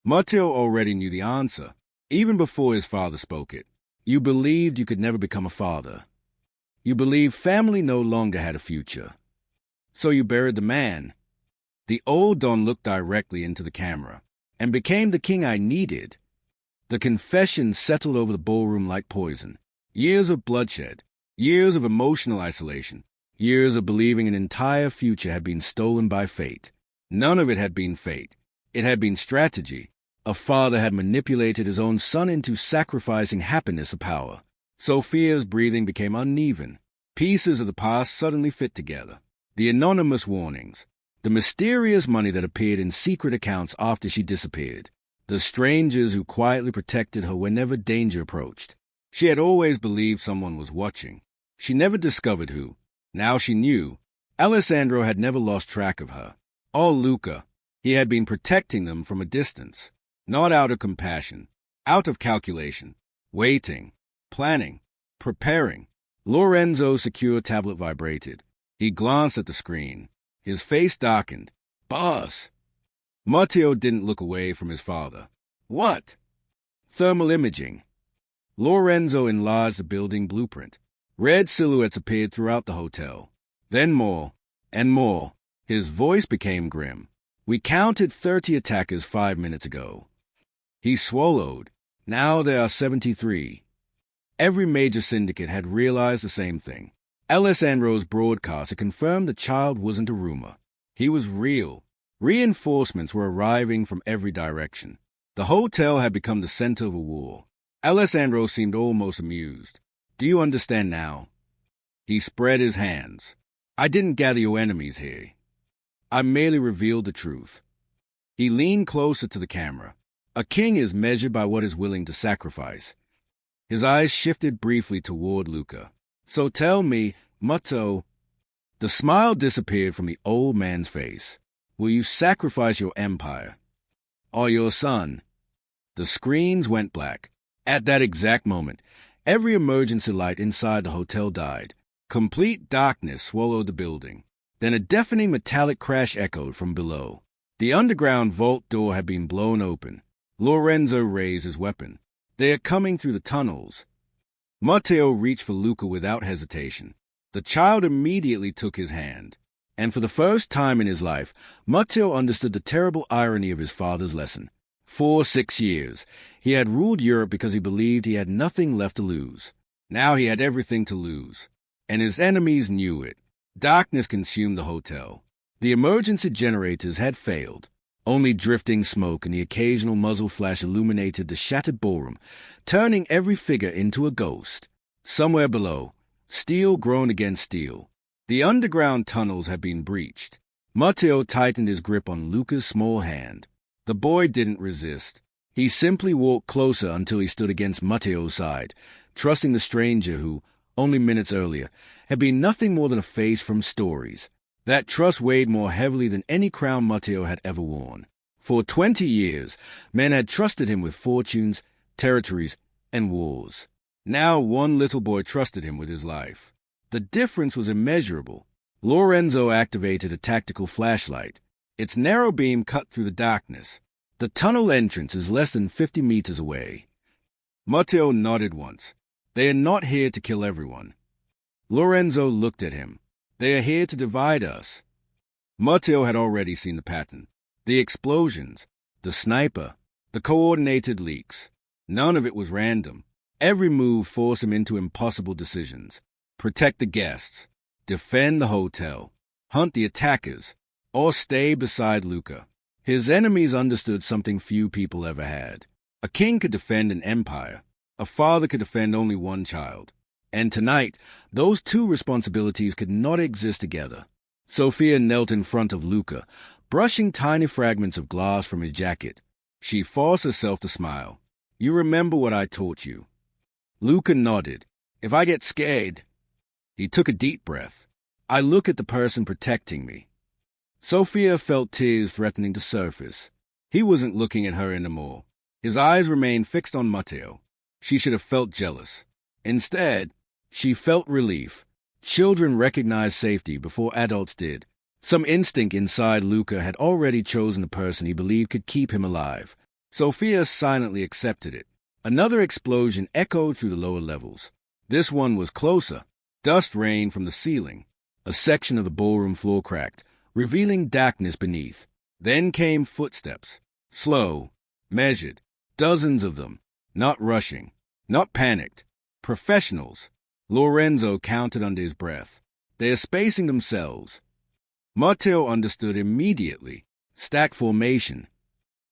Matteo already knew the answer, even before his father spoke it. You believed you could never become a father. You believed family no longer had a future. So you buried the man. The old Don looked directly into the camera and became the king I needed. The confession settled over the ballroom like poison. Years of bloodshed, years of emotional isolation, years of believing an entire future had been stolen by fate. None of it had been fate. It had been strategy. A father had manipulated his own son into sacrificing happiness or power. Sophia's breathing became uneven. Pieces of the past suddenly fit together. The anonymous warnings. The mysterious money that appeared in secret accounts after she disappeared. The strangers who quietly protected her whenever danger approached. She had always believed someone was watching. She never discovered who. Now she knew. Alessandro had never lost track of her. Or Luca. He had been protecting them from a distance. Not out of compassion. Out of calculation. Waiting. Planning. Preparing. Lorenzo's secure tablet vibrated. He glanced at the screen. His face darkened. Boss! Matteo didn't look away from his father. What? Thermal imaging. Lorenzo enlarged the building blueprint. Red silhouettes appeared throughout the hotel. Then more, and more. His voice became grim. We counted 30 attackers 5 minutes ago. He swallowed. Now there are 73. Every major syndicate had realized the same thing. Alessandro's broadcast had confirmed the child wasn't a rumor. He was real. Reinforcements were arriving from every direction. The hotel had become the center of a war. Alessandro seemed almost amused. Do you understand now? He spread his hands. I didn't gather your enemies here. I merely revealed the truth. He leaned closer to the camera. A king is measured by what is willing to sacrifice. His eyes shifted briefly toward Luca. So tell me, Matteo. The smile disappeared from the old man's face. Will you sacrifice your empire? Or your son? The screens went black. At that exact moment, every emergency light inside the hotel died. Complete darkness swallowed the building. Then a deafening metallic crash echoed from below. The underground vault door had been blown open. Lorenzo raised his weapon. They are coming through the tunnels. Matteo reached for Luca without hesitation. The child immediately took his hand. And for the first time in his life, Matteo understood the terrible irony of his father's lesson. For 6 years, he had ruled Europe because he believed he had nothing left to lose. Now he had everything to lose. And his enemies knew it. Darkness consumed the hotel. The emergency generators had failed. Only drifting smoke and the occasional muzzle flash illuminated the shattered ballroom, turning every figure into a ghost. Somewhere below, steel groaned against steel. The underground tunnels had been breached. Matteo tightened his grip on Luca's small hand. The boy didn't resist. He simply walked closer until he stood against Matteo's side, trusting the stranger who, only minutes earlier, had been nothing more than a face from stories. That trust weighed more heavily than any crown Matteo had ever worn. For 20 years, men had trusted him with fortunes, territories, and wars. Now one little boy trusted him with his life. The difference was immeasurable. Lorenzo activated a tactical flashlight. Its narrow beam cut through the darkness. The tunnel entrance is less than 50 meters away. Matteo nodded once. They are not here to kill everyone. Lorenzo looked at him. They are here to divide us. Matteo had already seen the pattern. The explosions, the sniper, the coordinated leaks. None of it was random. Every move forced him into impossible decisions. Protect the guests, defend the hotel, hunt the attackers, or stay beside Luca. His enemies understood something few people ever had. A king could defend an empire. A father could defend only one child. And tonight, those two responsibilities could not exist together. Sophia knelt in front of Luca, brushing tiny fragments of glass from his jacket. She forced herself to smile. "You remember what I taught you?" Luca nodded. "If I get scared..." He took a deep breath. "I look at the person protecting me." Sophia felt tears threatening to surface. He wasn't looking at her anymore. His eyes remained fixed on Matteo. She should have felt jealous. Instead, she felt relief. Children recognized safety before adults did. Some instinct inside Luca had already chosen the person he believed could keep him alive. Sophia silently accepted it. Another explosion echoed through the lower levels. This one was closer. Dust rained from the ceiling. A section of the ballroom floor cracked, revealing darkness beneath. Then came footsteps. Slow, measured, dozens of them. Not rushing, not panicked. Professionals. Lorenzo counted under his breath. They are spacing themselves. Matteo understood immediately. Stack formation.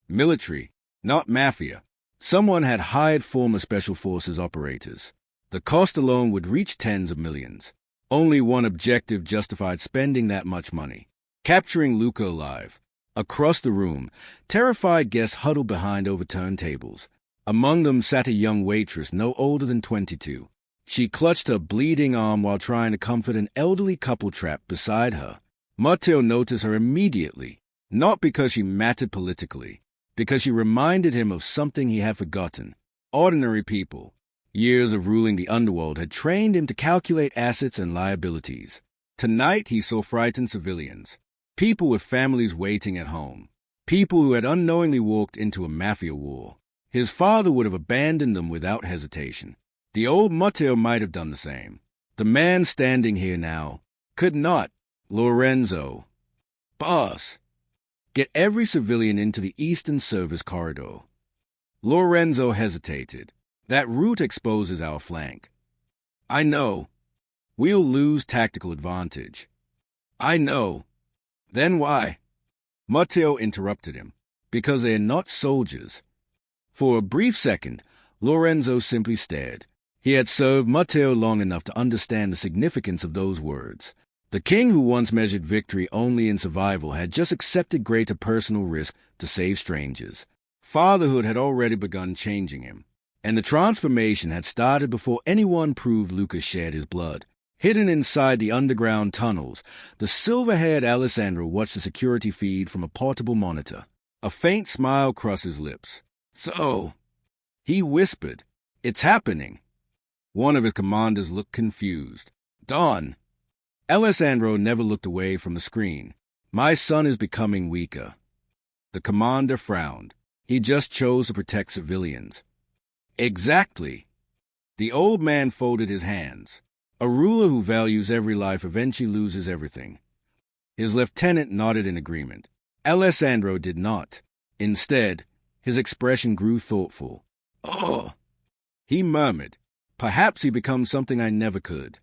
Military, not mafia. Someone had hired former Special Forces operators. The cost alone would reach tens of millions. Only one objective justified spending that much money: capturing Luca alive. Across the room, terrified guests huddled behind overturned tables. Among them sat a young waitress no older than 22. She clutched her bleeding arm while trying to comfort an elderly couple trapped beside her. Matteo noticed her immediately, not because she mattered politically, because she reminded him of something he had forgotten. Ordinary people. Years of ruling the underworld had trained him to calculate assets and liabilities. Tonight he saw frightened civilians, people with families waiting at home, people who had unknowingly walked into a mafia war. His father would have abandoned them without hesitation. The old Matteo might have done the same. The man standing here now could not. Lorenzo. "Boss, get every civilian into the Eastern Service corridor." Lorenzo hesitated. "That route exposes our flank." "I know. We'll lose tactical advantage." "I know. Then why?" Matteo interrupted him. "Because they are not soldiers." For a brief second, Lorenzo simply stared. He had served Matteo long enough to understand the significance of those words. The king who once measured victory only in survival had just accepted greater personal risk to save strangers. Fatherhood had already begun changing him, and the transformation had started before anyone proved Lucas shared his blood. Hidden inside the underground tunnels, the silver-haired Alessandro watched the security feed from a portable monitor. A faint smile crossed his lips. "So," he whispered, "it's happening." One of his commanders looked confused. "Don." Alessandro never looked away from the screen. "My son is becoming weaker." The commander frowned. He just chose to protect civilians. "Exactly." The old man folded his hands. A ruler who values every life eventually loses everything. His lieutenant nodded in agreement. Alessandro did not. Instead, his expression grew thoughtful. "Oh," he murmured. "Perhaps he becomes something I never could."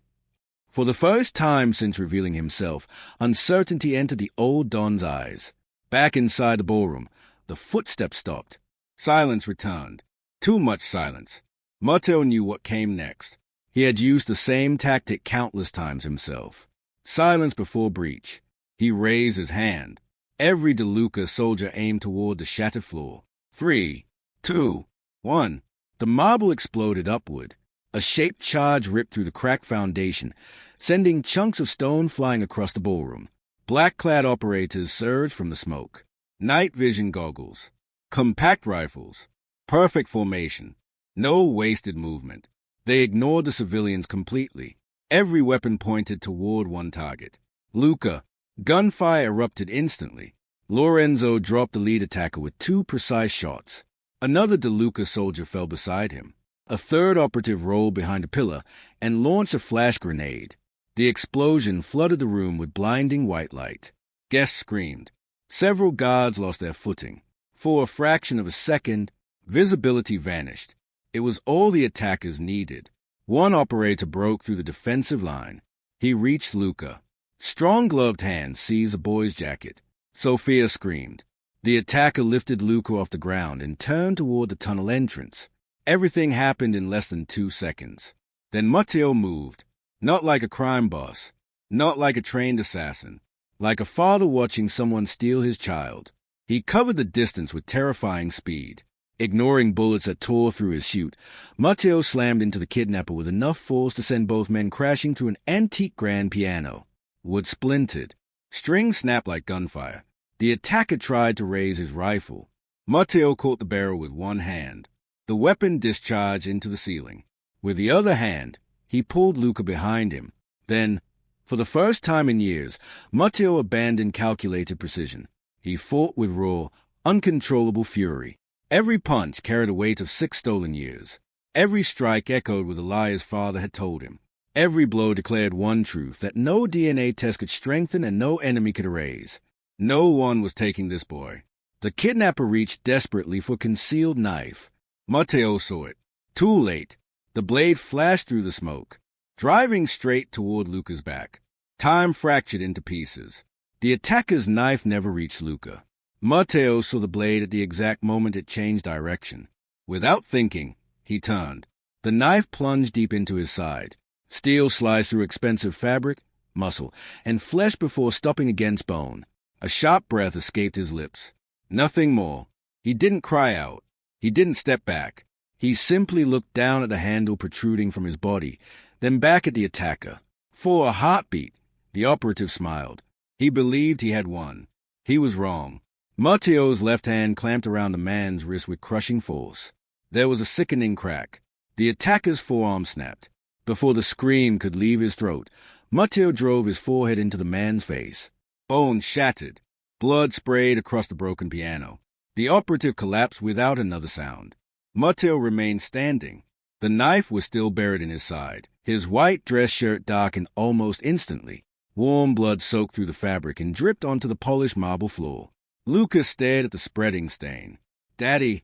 For the first time since revealing himself, uncertainty entered the old Don's eyes. Back inside the ballroom, the footsteps stopped. Silence returned. Too much silence. Matteo knew what came next. He had used the same tactic countless times himself. Silence before breach. He raised his hand. Every De Luca soldier aimed toward the shattered floor. 3, 2, 1. The marble exploded upward. A shaped charge ripped through the cracked foundation, sending chunks of stone flying across the ballroom. Black-clad operators surged from the smoke. Night vision goggles. Compact rifles. Perfect formation. No wasted movement. They ignored the civilians completely. Every weapon pointed toward one target. Luca. Gunfire erupted instantly. Lorenzo dropped the lead attacker with 2 precise shots. Another De Luca soldier fell beside him. A third operative rolled behind a pillar and launched a flash grenade. The explosion flooded the room with blinding white light. Guests screamed. Several guards lost their footing. For a fraction of a second, visibility vanished. It was all the attackers needed. One operator broke through the defensive line. He reached Luca. Strong gloved hands seized the boy's jacket. Sophia screamed. The attacker lifted Luca off the ground and turned toward the tunnel entrance. Everything happened in less than 2 seconds. Then Matteo moved, not like a crime boss, not like a trained assassin, like a father watching someone steal his child. He covered the distance with terrifying speed. Ignoring bullets that tore through his suit, Matteo slammed into the kidnapper with enough force to send both men crashing through an antique grand piano. Wood splintered. Strings snapped like gunfire. The attacker tried to raise his rifle. Matteo caught the barrel with one hand. The weapon discharged into the ceiling. With the other hand, he pulled Luca behind him. Then, for the first time in years, Matteo abandoned calculated precision. He fought with raw, uncontrollable fury. Every punch carried a weight of 6 stolen years. Every strike echoed with a lie his father had told him. Every blow declared one truth that no DNA test could strengthen and no enemy could erase. No one was taking this boy. The kidnapper reached desperately for a concealed knife. Matteo saw it. Too late. The blade flashed through the smoke, driving straight toward Luca's back. Time fractured into pieces. The attacker's knife never reached Luca. Matteo saw the blade at the exact moment it changed direction. Without thinking, he turned. The knife plunged deep into his side. Steel sliced through expensive fabric, muscle, and flesh before stopping against bone. A sharp breath escaped his lips. Nothing more. He didn't cry out. He didn't step back. He simply looked down at the handle protruding from his body, then back at the attacker. For a heartbeat, the operative smiled. He believed he had won. He was wrong. Matteo's left hand clamped around the man's wrist with crushing force. There was a sickening crack. The attacker's forearm snapped. Before the scream could leave his throat, Matteo drove his forehead into the man's face. Bone shattered. Blood sprayed across the broken piano. The operative collapsed without another sound. Matteo remained standing. The knife was still buried in his side. His white dress shirt darkened almost instantly. Warm blood soaked through the fabric and dripped onto the polished marble floor. Luca stared at the spreading stain. "Daddy."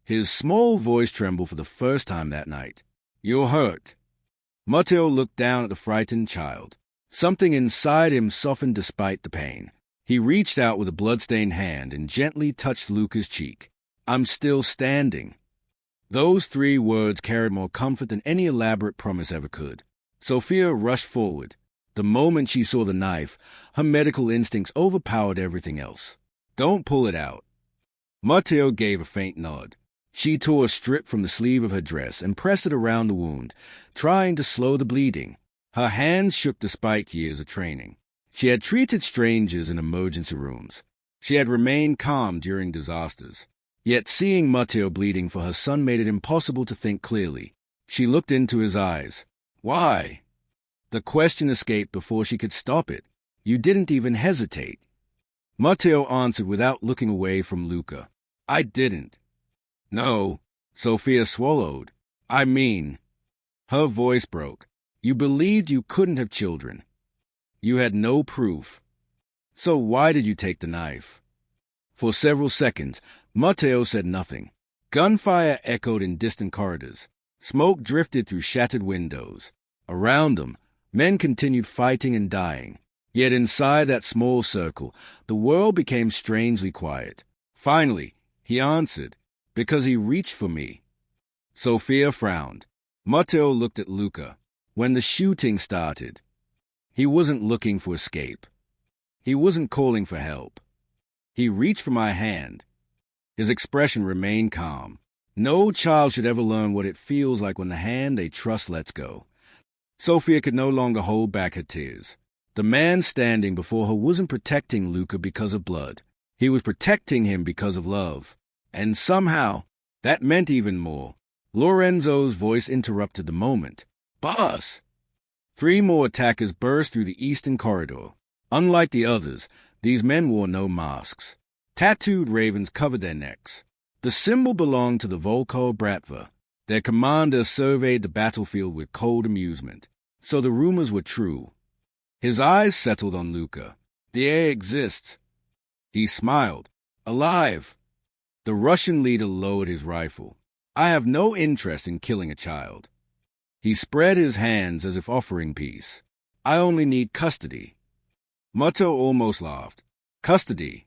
His small voice trembled for the first time that night. "You're hurt." Matteo looked down at the frightened child. Something inside him softened despite the pain. He reached out with a blood-stained hand and gently touched Luca's cheek. "I'm still standing." Those 3 words carried more comfort than any elaborate promise ever could. Sophia rushed forward. The moment she saw the knife, her medical instincts overpowered everything else. "Don't pull it out." Matteo gave a faint nod. She tore a strip from the sleeve of her dress and pressed it around the wound, trying to slow the bleeding. Her hands shook despite years of training. She had treated strangers in emergency rooms. She had remained calm during disasters. Yet seeing Matteo bleeding for her son made it impossible to think clearly. She looked into his eyes. "Why?" The question escaped before she could stop it. "You didn't even hesitate." Matteo answered without looking away from Luca. "I didn't." "No," Sophia swallowed. "I mean." Her voice broke. "You believed you couldn't have children. You had no proof. So why did you take the knife?" For several seconds, Matteo said nothing. Gunfire echoed in distant corridors. Smoke drifted through shattered windows. Around them, men continued fighting and dying. Yet inside that small circle, the world became strangely quiet. Finally, he answered, "Because he reached for me." Sophia frowned. Matteo looked at Luca. When the shooting started, he wasn't looking for escape. He wasn't calling for help. He reached for my hand. His expression remained calm. No child should ever learn what it feels like when the hand they trust lets go. Sophia could no longer hold back her tears. The man standing before her wasn't protecting Luca because of blood. He was protecting him because of love. And somehow, that meant even more. Lorenzo's voice interrupted the moment. "Boss!" 3 more attackers burst through the eastern corridor. Unlike the others, these men wore no masks. Tattooed ravens covered their necks. The symbol belonged to the Volko Bratva. Their commander surveyed the battlefield with cold amusement. So the rumors were true. His eyes settled on Luca. "The air exists." He smiled. "Alive." The Russian leader lowered his rifle. I have no interest in killing a child. He spread his hands as if offering peace. I only need custody. Matteo almost laughed. Custody.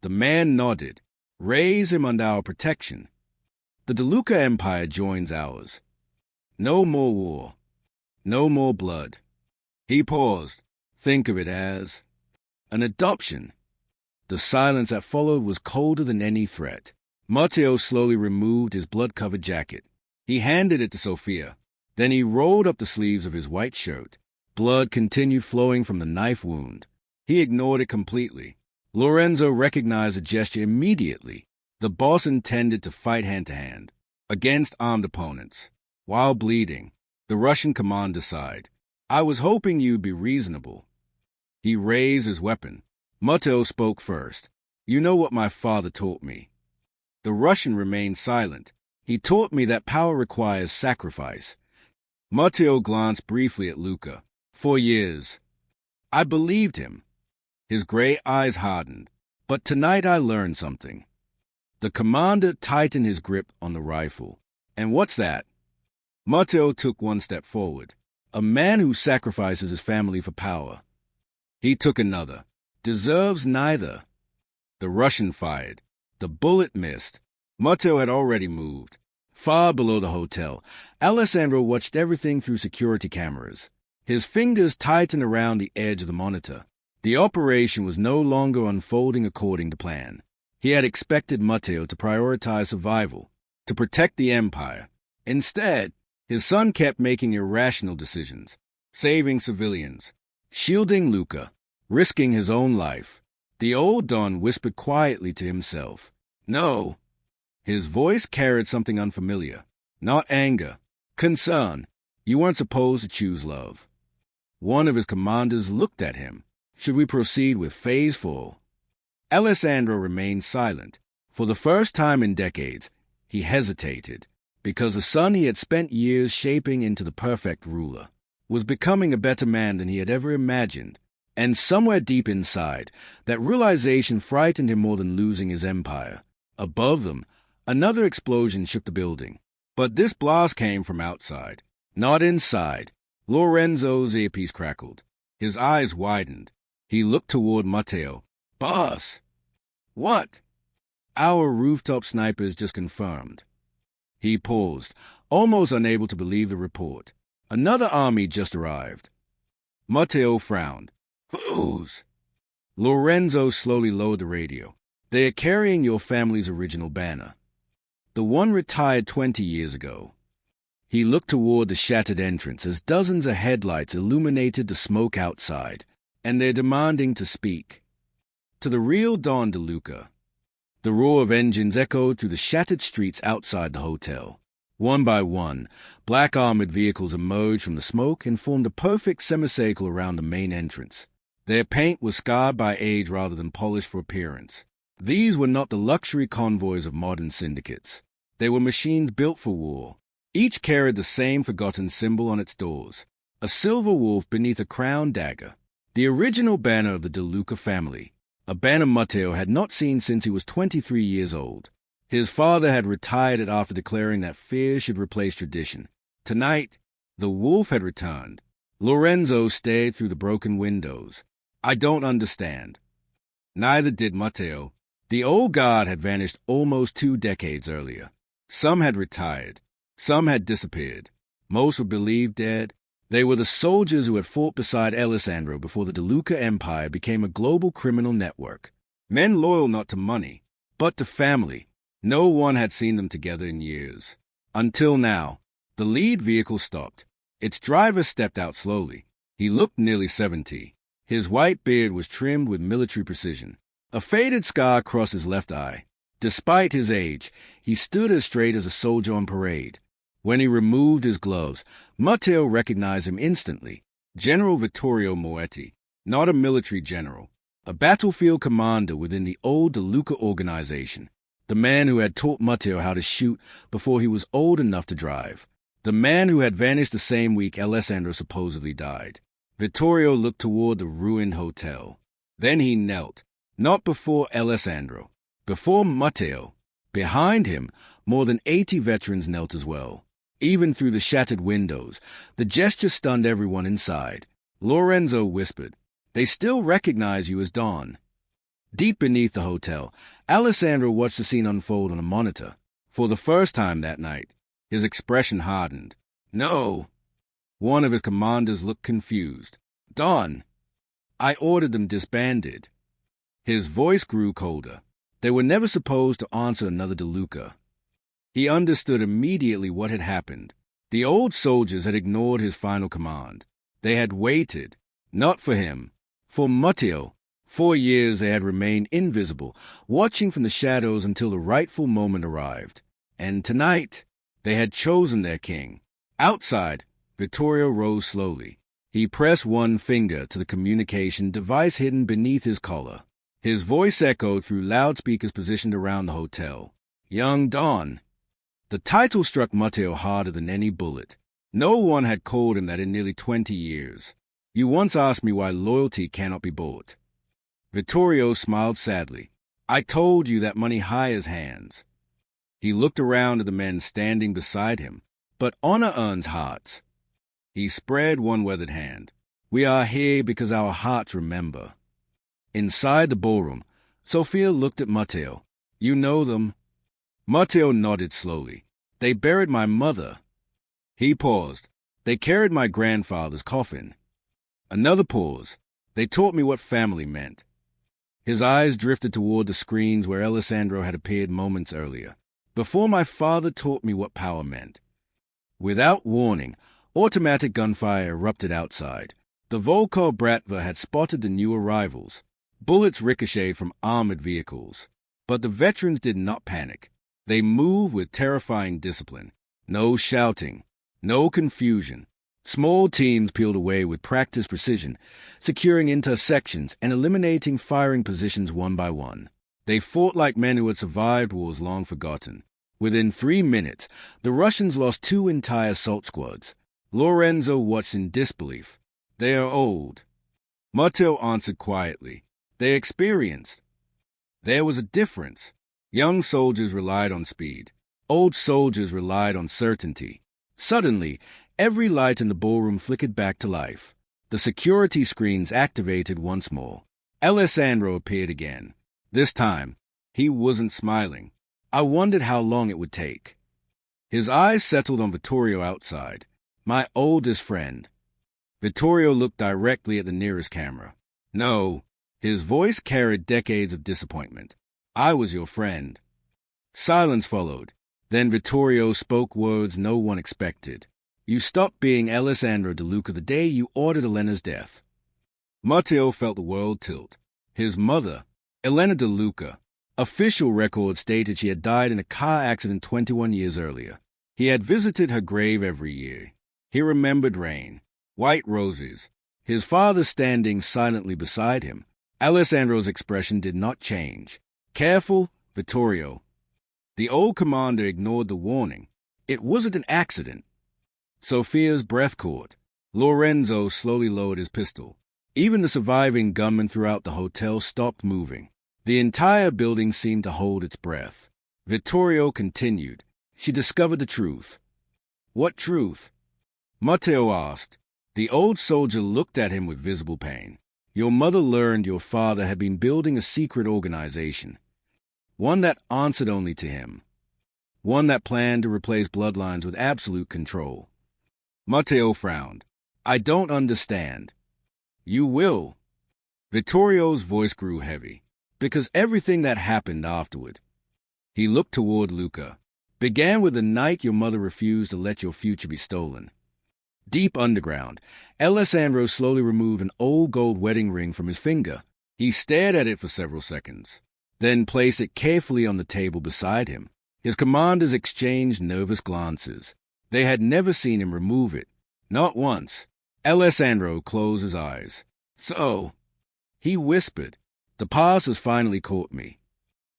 The man nodded. Raise him under our protection. The De Luca Empire joins ours. No more war. No more blood. He paused. Think of it as an adoption. The silence that followed was colder than any threat. Matteo slowly removed his blood-covered jacket. He handed it to Sophia. Then he rolled up the sleeves of his white shirt. Blood continued flowing from the knife wound. He ignored it completely. Lorenzo recognized the gesture immediately. The boss intended to fight hand-to-hand against armed opponents. While bleeding, the Russian commander sighed. I was hoping you'd be reasonable. He raised his weapon. Matteo spoke first. You know what my father taught me. The Russian remained silent. He taught me that power requires sacrifice. Matteo glanced briefly at Luca. For years, I believed him. His gray eyes hardened. But tonight I learned something. The commander tightened his grip on the rifle. And what's that? Matteo took one step forward. A man who sacrifices his family for power. He took another. Deserves neither. The Russian fired. The bullet missed. Matteo had already moved. Far below the hotel, Alessandro watched everything through security cameras. His fingers tightened around the edge of the monitor. The operation was no longer unfolding according to plan. He had expected Matteo to prioritize survival, to protect the empire. Instead, his son kept making irrational decisions, saving civilians, shielding Luca, risking his own life. The old Don whispered quietly to himself, No. His voice carried something unfamiliar. Not anger. Concern. You weren't supposed to choose love. One of his commanders looked at him. Should we proceed with Phase 4? Alessandro remained silent. For the first time in decades, he hesitated, because the son he had spent years shaping into the perfect ruler was becoming a better man than he had ever imagined. And somewhere deep inside, that realization frightened him more than losing his empire. Above them, another explosion shook the building. But this blast came from outside, not inside. Lorenzo's earpiece crackled. His eyes widened. He looked toward Matteo. Boss! What? Our rooftop snipers just confirmed. He paused, almost unable to believe the report. Another army just arrived. Matteo frowned. Whose? Lorenzo slowly lowered the radio. They are carrying your family's original banner. The one retired 20 years ago. He looked toward the shattered entrance as dozens of headlights illuminated the smoke outside, and they're demanding to speak. To the real Don De Luca. The roar of engines echoed through the shattered streets outside the hotel. One by one, black armored vehicles emerged from the smoke and formed a perfect semicircle around the main entrance. Their paint was scarred by age rather than polished for appearance. These were not the luxury convoys of modern syndicates. They were machines built for war. Each carried the same forgotten symbol on its doors, a silver wolf beneath a crowned dagger, the original banner of the De Luca family, a banner Matteo had not seen since he was 23 years old. His father had retired it after declaring that fear should replace tradition. Tonight, the wolf had returned. Lorenzo stared through the broken windows. I don't understand. Neither did Matteo. The old guard had vanished almost 2 decades earlier. Some had retired. Some had disappeared. Most were believed dead. They were the soldiers who had fought beside Alessandro before the De Luca Empire became a global criminal network. Men loyal not to money, but to family. No one had seen them together in years. Until now, the lead vehicle stopped. Its driver stepped out slowly. He looked nearly 70. His white beard was trimmed with military precision. A faded scar crossed his left eye. Despite his age, he stood as straight as a soldier on parade. When he removed his gloves, Matteo recognized him instantly. General Vittorio Moetti, not a military general, a battlefield commander within the old De Luca organization. The man who had taught Matteo how to shoot before he was old enough to drive. The man who had vanished the same week Alessandro supposedly died. Vittorio looked toward the ruined hotel. Then he knelt, not before Alessandro, before Matteo, Behind him, more than 80 veterans knelt as well. Even through the shattered windows, the gesture stunned everyone inside. Lorenzo whispered, "They still recognize you as Don." Deep beneath the hotel, Alessandro watched the scene unfold on a monitor. For the first time that night, his expression hardened. "No." One of his commanders looked confused. "Don, I ordered them disbanded." His voice grew colder. They were never supposed to answer another De Luca. He understood immediately what had happened. The old soldiers had ignored his final command. They had waited, not for him, for Matteo. For years they had remained invisible, watching from the shadows until the rightful moment arrived. And tonight, they had chosen their king. Outside, Vittorio rose slowly. He pressed one finger to the communication device hidden beneath his collar. His voice echoed through loudspeakers positioned around the hotel. "Young Don." The title struck Matteo harder than any bullet. No one had called him that in nearly 20 years. "You once asked me why loyalty cannot be bought." Vittorio smiled sadly. "I told you that money hires hands." He looked around at the men standing beside him. "But honor earns hearts." He spread one weathered hand. "We are here because our hearts remember." Inside the ballroom, Sophia looked at Matteo. "You know them?" Matteo nodded slowly. "They buried my mother." He paused. "They carried my grandfather's coffin." Another pause. "They taught me what family meant." His eyes drifted toward the screens where Alessandro had appeared moments earlier. "Before my father taught me what power meant." Without warning, automatic gunfire erupted outside. The Volkov Bratva had spotted the new arrivals. Bullets ricocheted from armored vehicles. But the veterans did not panic. They moved with terrifying discipline. No shouting, no confusion. Small teams peeled away with practiced precision, securing intersections and eliminating firing positions one by one. They fought like men who had survived wars long forgotten. Within 3 minutes, the Russians lost 2 entire assault squads. Lorenzo watched in disbelief. "They are old." Matteo answered quietly. "They experienced." There was a difference. Young soldiers relied on speed. Old soldiers relied on certainty. Suddenly, every light in the ballroom flickered back to life. The security screens activated once more. Alessandro appeared again. This time, he wasn't smiling. I wondered how long it would take. His eyes settled on Vittorio outside. "My oldest friend." Vittorio looked directly at the nearest camera. "No." His voice carried decades of disappointment. "I was your friend." Silence followed. Then Vittorio spoke words no one expected. "You stopped being Alessandro De Luca the day you ordered Elena's death." Matteo felt the world tilt. His mother, Elena De Luca, official records stated she had died in a car accident 21 years earlier. He had visited her grave every year. He remembered rain, white roses, his father standing silently beside him. Alessandro's expression did not change. "Careful, Vittorio." The old commander ignored the warning. It wasn't an accident. Sophia's breath caught. Lorenzo slowly lowered his pistol. Even the surviving gunmen throughout the hotel stopped moving. The entire building seemed to hold its breath. Vittorio continued. "She discovered the truth." "What truth?" Matteo asked. The old soldier looked at him with visible pain. "Your mother learned your father had been building a secret organization. One that answered only to him. One that planned to replace bloodlines with absolute control." Matteo frowned. "I don't understand." "You will." Vittorio's voice grew heavy. "Because everything that happened afterward." He looked toward Luca. "Began with the night your mother refused to let your future be stolen." Deep underground, Alessandro slowly removed an old gold wedding ring from his finger. He stared at it for several seconds, then placed it carefully on the table beside him. His commanders exchanged nervous glances. They had never seen him remove it. Not once. Alessandro closed his eyes. "So," he whispered, "the past has finally caught me."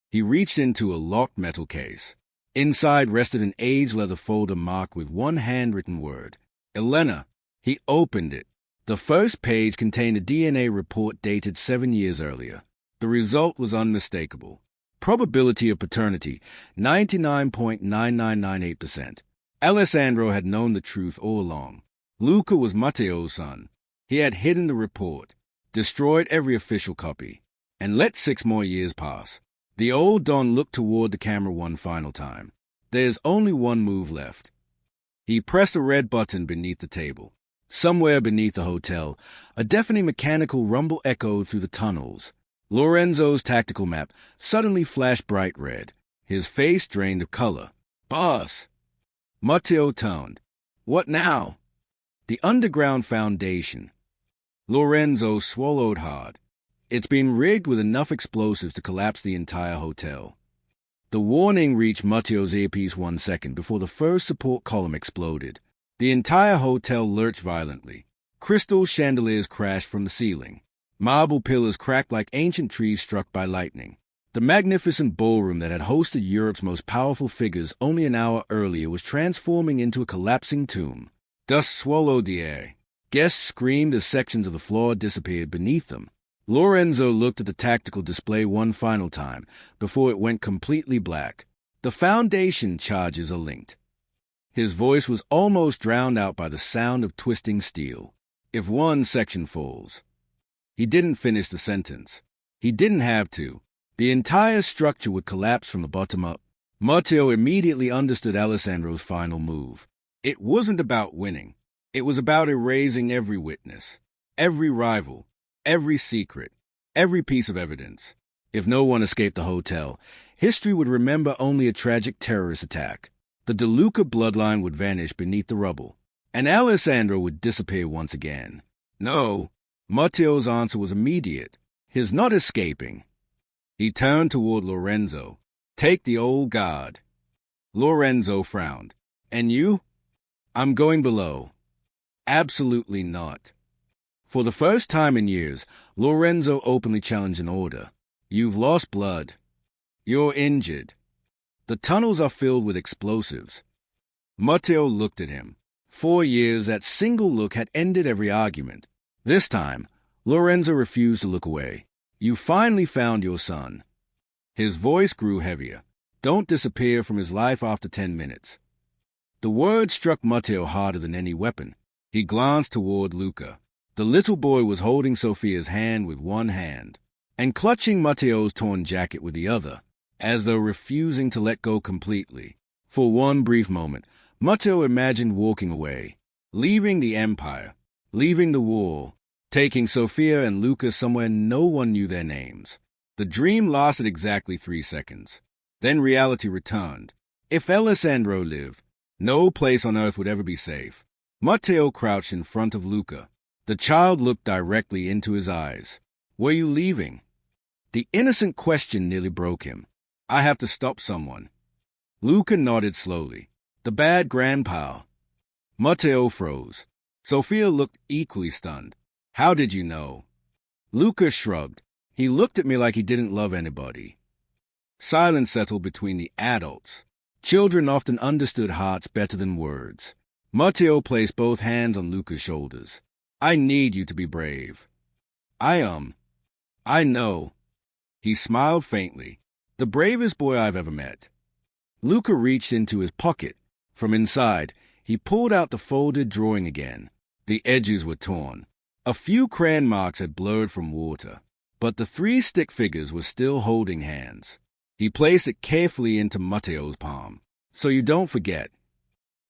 He reached into a locked metal case. Inside rested an aged leather folder marked with one handwritten word. "Elena." He opened it. The first page contained a DNA report dated 7 years earlier. The result was unmistakable. Probability of paternity, 99.9998%. Alessandro had known the truth all along. Luca was Matteo's son. He had hidden the report, destroyed every official copy, and let 6 more years pass. The old Don looked toward the camera one final time. There's only one move left. He pressed a red button beneath the table. Somewhere beneath the hotel, a deafening mechanical rumble echoed through the tunnels. Lorenzo's tactical map suddenly flashed bright red. His face drained of color. "Boss!" Matteo toned. "What now?" "The underground foundation." Lorenzo swallowed hard. "It's been rigged with enough explosives to collapse the entire hotel." The warning reached Matteo's earpiece 1 second before the first support column exploded. The entire hotel lurched violently. Crystal chandeliers crashed from the ceiling. Marble pillars cracked like ancient trees struck by lightning. The magnificent ballroom that had hosted Europe's most powerful figures only an hour earlier was transforming into a collapsing tomb. Dust swallowed the air. Guests screamed as sections of the floor disappeared beneath them. Lorenzo looked at the tactical display one final time before it went completely black. "The Foundation charges are linked." His voice was almost drowned out by the sound of twisting steel. "If one section falls..." He didn't finish the sentence. He didn't have to. The entire structure would collapse from the bottom up. Matteo immediately understood Alessandro's final move. It wasn't about winning. It was about erasing every witness, every rival, every secret, every piece of evidence. If no one escaped the hotel, history would remember only a tragic terrorist attack. The De Luca bloodline would vanish beneath the rubble, and Alessandro would disappear once again. No, Matteo's answer was immediate. His not escaping. He turned toward Lorenzo. "Take the old guard." Lorenzo frowned. "And you?" "I'm going below." "Absolutely not." For the first time in years, Lorenzo openly challenged an order. "You've lost blood. You're injured. The tunnels are filled with explosives." Matteo looked at him. 4 years, that single look had ended every argument. This time, Lorenzo refused to look away. "You finally found your son." His voice grew heavier. "Don't disappear from his life after 10 minutes." The word struck Matteo harder than any weapon. He glanced toward Luca. The little boy was holding Sophia's hand with one hand and clutching Matteo's torn jacket with the other, as though refusing to let go completely. For one brief moment, Matteo imagined walking away, leaving the empire, leaving the war, taking Sophia and Luca somewhere no one knew their names. The dream lasted exactly 3 seconds. Then reality returned. If Alessandro lived, no place on earth would ever be safe. Matteo crouched in front of Luca. The child looked directly into his eyes. "Were you leaving?" The innocent question nearly broke him. "I have to stop someone." Luca nodded slowly. "The bad grandpa." Matteo froze. Sophia looked equally stunned. "How did you know?" Luca shrugged. "He looked at me like he didn't love anybody." Silence settled between the adults. Children often understood hearts better than words. Matteo placed both hands on Luca's shoulders. "I need you to be brave." I know." He smiled faintly. "The bravest boy I've ever met." Luca reached into his pocket. From inside, he pulled out the folded drawing again. The edges were torn. A few crayon marks had blurred from water, but the 3 stick figures were still holding hands. He placed it carefully into Matteo's palm. "So you don't forget."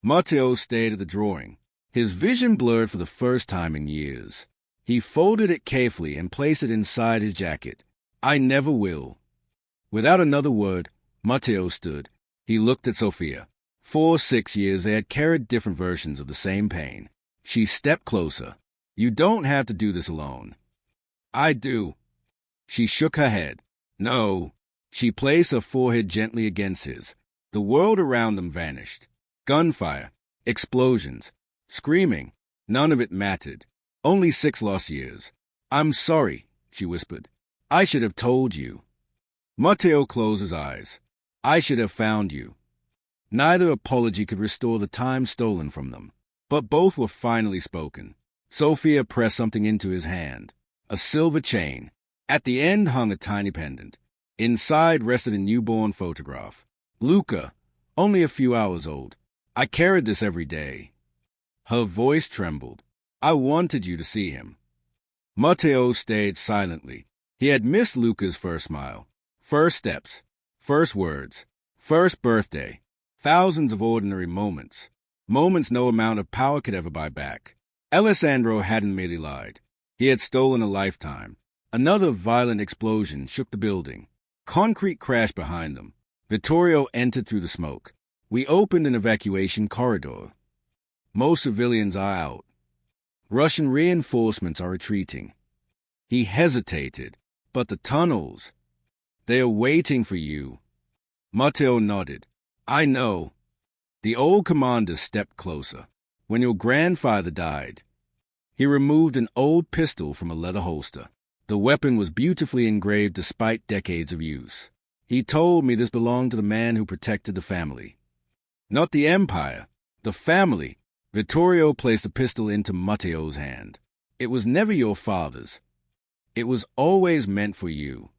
Matteo stared at the drawing. His vision blurred for the first time in years. He folded it carefully and placed it inside his jacket. "I never will." Without another word, Matteo stood. He looked at Sophia. For 6 years they had carried different versions of the same pain. She stepped closer. "You don't have to do this alone." "I do." She shook her head. "No." She placed her forehead gently against his. The world around them vanished. Gunfire, explosions, screaming. None of it mattered. Only 6 lost years. "I'm sorry," she whispered. "I should have told you." Matteo closed his eyes. "I should have found you." Neither apology could restore the time stolen from them, but both were finally spoken. Sophia pressed something into his hand. A silver chain. At the end hung a tiny pendant. Inside rested a newborn photograph. Luca, only a few hours old. I carried this every day. Her voice trembled. I wanted you to see him. Matteo stayed silently. He had missed Luca's first smile, first steps, first words, first birthday, thousands of ordinary moments, moments no amount of power could ever buy back. Alessandro hadn't merely lied. He had stolen a lifetime. Another violent explosion shook the building. Concrete crashed behind them. Vittorio entered through the smoke. We opened an evacuation corridor. Most civilians are out. Russian reinforcements are retreating. He hesitated. But the tunnels, they are waiting for you. Matteo nodded. I know. The old commander stepped closer. When your grandfather died, he removed an old pistol from a leather holster. The weapon was beautifully engraved despite decades of use. He told me this belonged to the man who protected the family. Not the empire, the family. Vittorio placed the pistol into Matteo's hand. It was never your father's. It was always meant for you.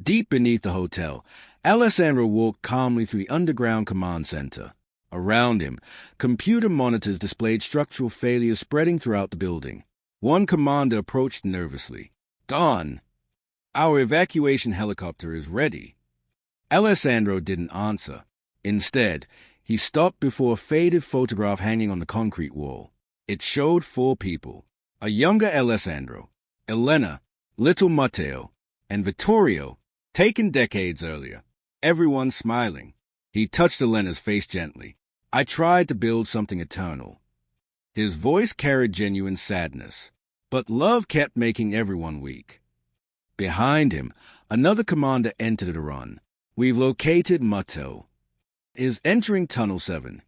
Deep beneath the hotel, Alessandro walked calmly through the underground command center. Around him, computer monitors displayed structural failures spreading throughout the building. One commander approached nervously. Gone. Our evacuation helicopter is ready. Alessandro didn't answer. Instead, he stopped before a faded photograph hanging on the concrete wall. It showed 4 people. A younger Alessandro, Elena, little Matteo, and Vittorio, taken decades earlier. Everyone smiling. He touched Elena's face gently. I tried to build something eternal. His voice carried genuine sadness, but love kept making everyone weak. Behind him, another commander entered at a run. We've located Matteo. Is entering Tunnel 7.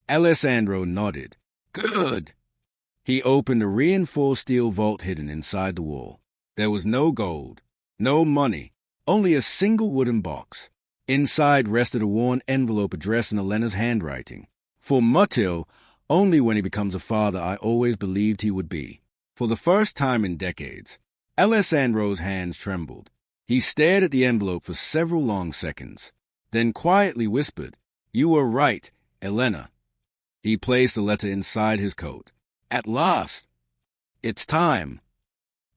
Alessandro nodded. Good. He opened a reinforced steel vault hidden inside the wall. There was no gold, no money, only a single wooden box. Inside rested a worn envelope addressed in Elena's handwriting. For Matteo, only when he becomes a father I always believed he would be. For the first time in decades, Alessandro's hands trembled. He stared at the envelope for several long seconds, then quietly whispered, You were right, Elena. He placed the letter inside his coat. At last! It's time!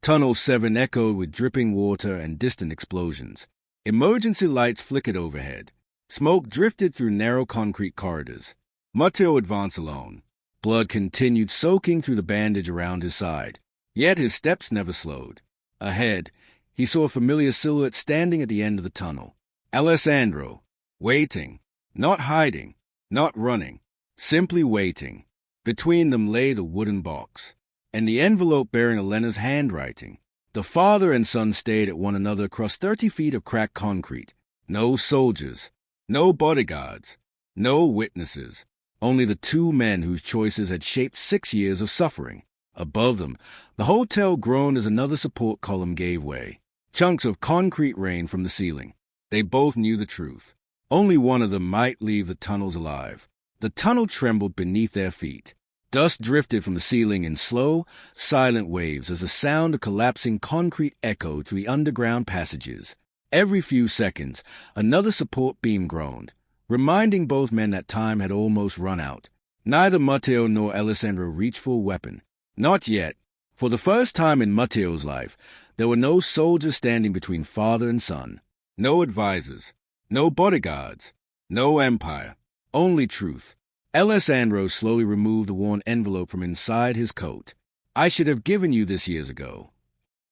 Tunnel 7 echoed with dripping water and distant explosions. Emergency lights flickered overhead. Smoke drifted through narrow concrete corridors. Matteo advanced alone. Blood continued soaking through the bandage around his side. Yet his steps never slowed. Ahead, he saw a familiar silhouette standing at the end of the tunnel. Alessandro, waiting, not hiding, not running, simply waiting. Between them lay the wooden box, and the envelope bearing Elena's handwriting. The father and son stayed at one another across 30 feet of cracked concrete. No soldiers, no bodyguards, no witnesses, only the 2 men whose choices had shaped 6 years of suffering. Above them, the hotel groaned as another support column gave way. Chunks of concrete rained from the ceiling. They both knew the truth. Only one of them might leave the tunnels alive. The tunnel trembled beneath their feet. Dust drifted from the ceiling in slow, silent waves as the sound of collapsing concrete echoed through the underground passages. Every few seconds, another support beam groaned, reminding both men that time had almost run out. Neither Matteo nor Alessandro reached for a weapon. Not yet. For the first time in Matteo's life, there were no soldiers standing between father and son. No advisors. No bodyguards. No empire. Only truth. Alessandro slowly removed the worn envelope from inside his coat. I should have given you this years ago.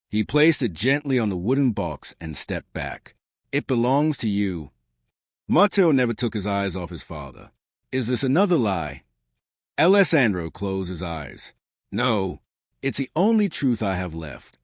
He placed it gently on the wooden box and stepped back. It belongs to you. Matteo never took his eyes off his father. Is this another lie? Alessandro closed his eyes. No, it's the only truth I have left.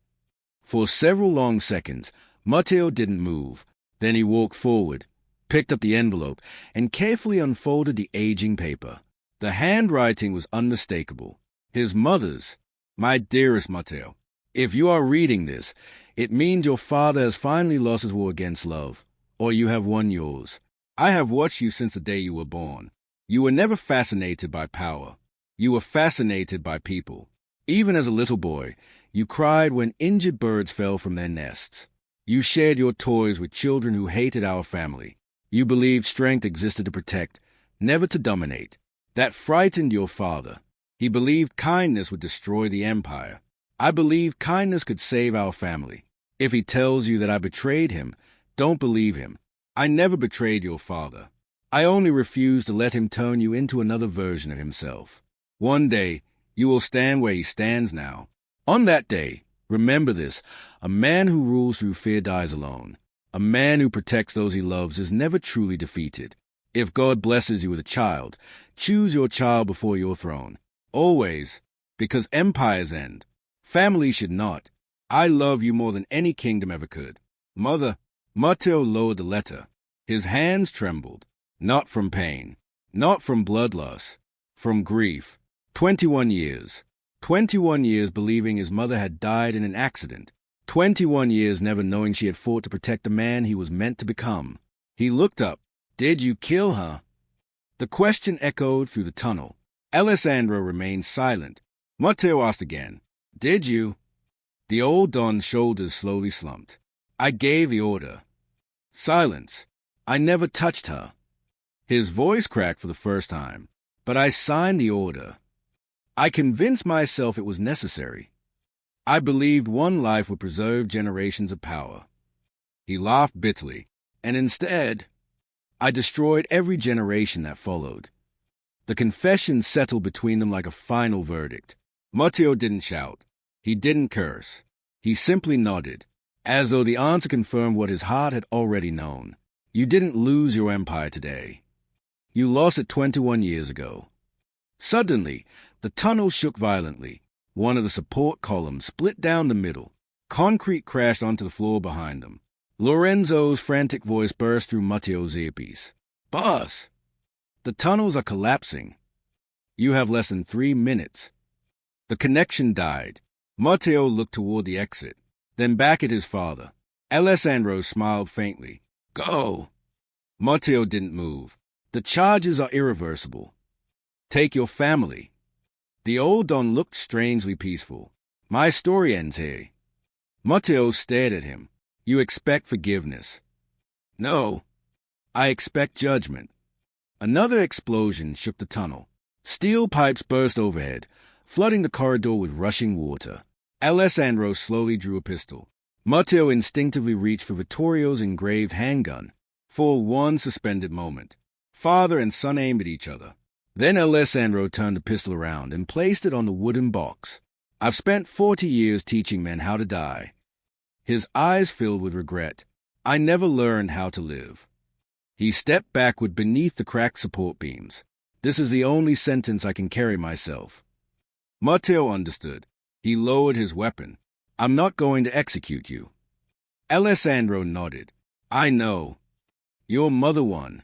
For several long seconds, Matteo didn't move. Then he walked forward, picked up the envelope, and carefully unfolded the aging paper. The handwriting was unmistakable. His mother's. My dearest Matteo, if you are reading this, it means your father has finally lost his war against love, or you have won yours. I have watched you since the day you were born. You were never fascinated by power. You were fascinated by people. Even as a little boy, you cried when injured birds fell from their nests. You shared your toys with children who hated our family. You believed strength existed to protect, never to dominate. That frightened your father. He believed kindness would destroy the empire. I believed kindness could save our family. If he tells you that I betrayed him, don't believe him. I never betrayed your father. I only refused to let him turn you into another version of himself. One day, you will stand where he stands now. On that day, remember this, a man who rules through fear dies alone. A man who protects those he loves is never truly defeated. If God blesses you with a child, choose your child before your throne. Always, because empires end. Family should not. I love you more than any kingdom ever could. Mother. Matteo lowered the letter. His hands trembled. Not from pain. Not from bloodlust. From grief. 21 years. 21 years believing his mother had died in an accident. 21 years never knowing she had fought to protect the man he was meant to become. He looked up. Did you kill her? The question echoed through the tunnel. Alessandro remained silent. Matteo asked again. Did you? The old Don's shoulders slowly slumped. I gave the order. Silence. I never touched her. His voice cracked for the first time. But I signed the order. I convinced myself it was necessary. I believed one life would preserve generations of power. He laughed bitterly, and instead, I destroyed every generation that followed. The confession settled between them like a final verdict. Matteo didn't shout. He didn't curse. He simply nodded, as though the answer confirmed what his heart had already known. You didn't lose your empire today. You lost it 21 years ago. Suddenly, the tunnel shook violently. One of the support columns split down the middle. Concrete crashed onto the floor behind them. Lorenzo's frantic voice burst through Matteo's earpiece. Boss! The tunnels are collapsing. You have less than 3 minutes. The connection died. Matteo looked toward the exit, then back at his father. Alessandro smiled faintly. Go! Matteo didn't move. The charges are irreversible. Take your family. The old Don looked strangely peaceful. My story ends here. Matteo stared at him. You expect forgiveness. No. I expect judgment. Another explosion shook the tunnel. Steel pipes burst overhead, flooding the corridor with rushing water. Alessandro slowly drew a pistol. Matteo instinctively reached for Vittorio's engraved handgun. For one suspended moment, father and son aimed at each other. Then Alessandro turned the pistol around and placed it on the wooden box. I've spent 40 years teaching men how to die. His eyes filled with regret. I never learned how to live. He stepped backward beneath the cracked support beams. This is the only sentence I can carry myself. Matteo understood. He lowered his weapon. I'm not going to execute you. Alessandro nodded. I know. Your mother won.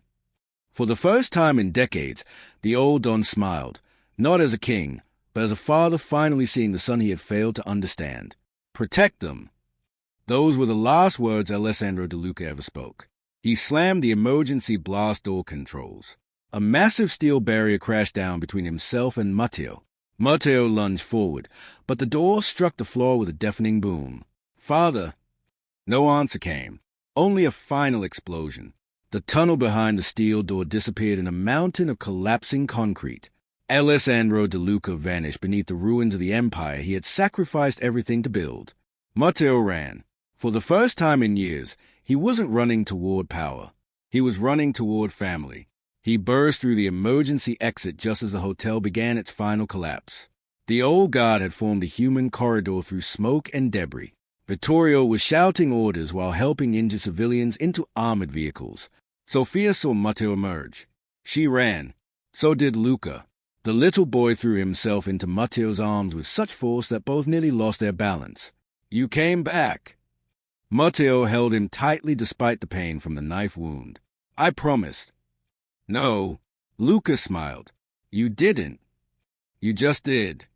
For the first time in decades, the old Don smiled, not as a king, but as a father finally seeing the son he had failed to understand. Protect them. Those were the last words Alessandro De Luca ever spoke. He slammed the emergency blast door controls. A massive steel barrier crashed down between himself and Matteo. Matteo lunged forward, but the door struck the floor with a deafening boom. Father! No answer came, only a final explosion. The tunnel behind the steel door disappeared in a mountain of collapsing concrete. Alessandro De Luca vanished beneath the ruins of the empire he had sacrificed everything to build. Matteo ran. For the first time in years, he wasn't running toward power. He was running toward family. He burst through the emergency exit just as the hotel began its final collapse. The old guard had formed a human corridor through smoke and debris. Vittorio was shouting orders while helping injured civilians into armored vehicles. Sofia saw Matteo emerge. She ran. So did Luca. The little boy threw himself into Matteo's arms with such force that both nearly lost their balance. You came back. Matteo held him tightly despite the pain from the knife wound. I promised. No. Luca smiled. You didn't. You just did.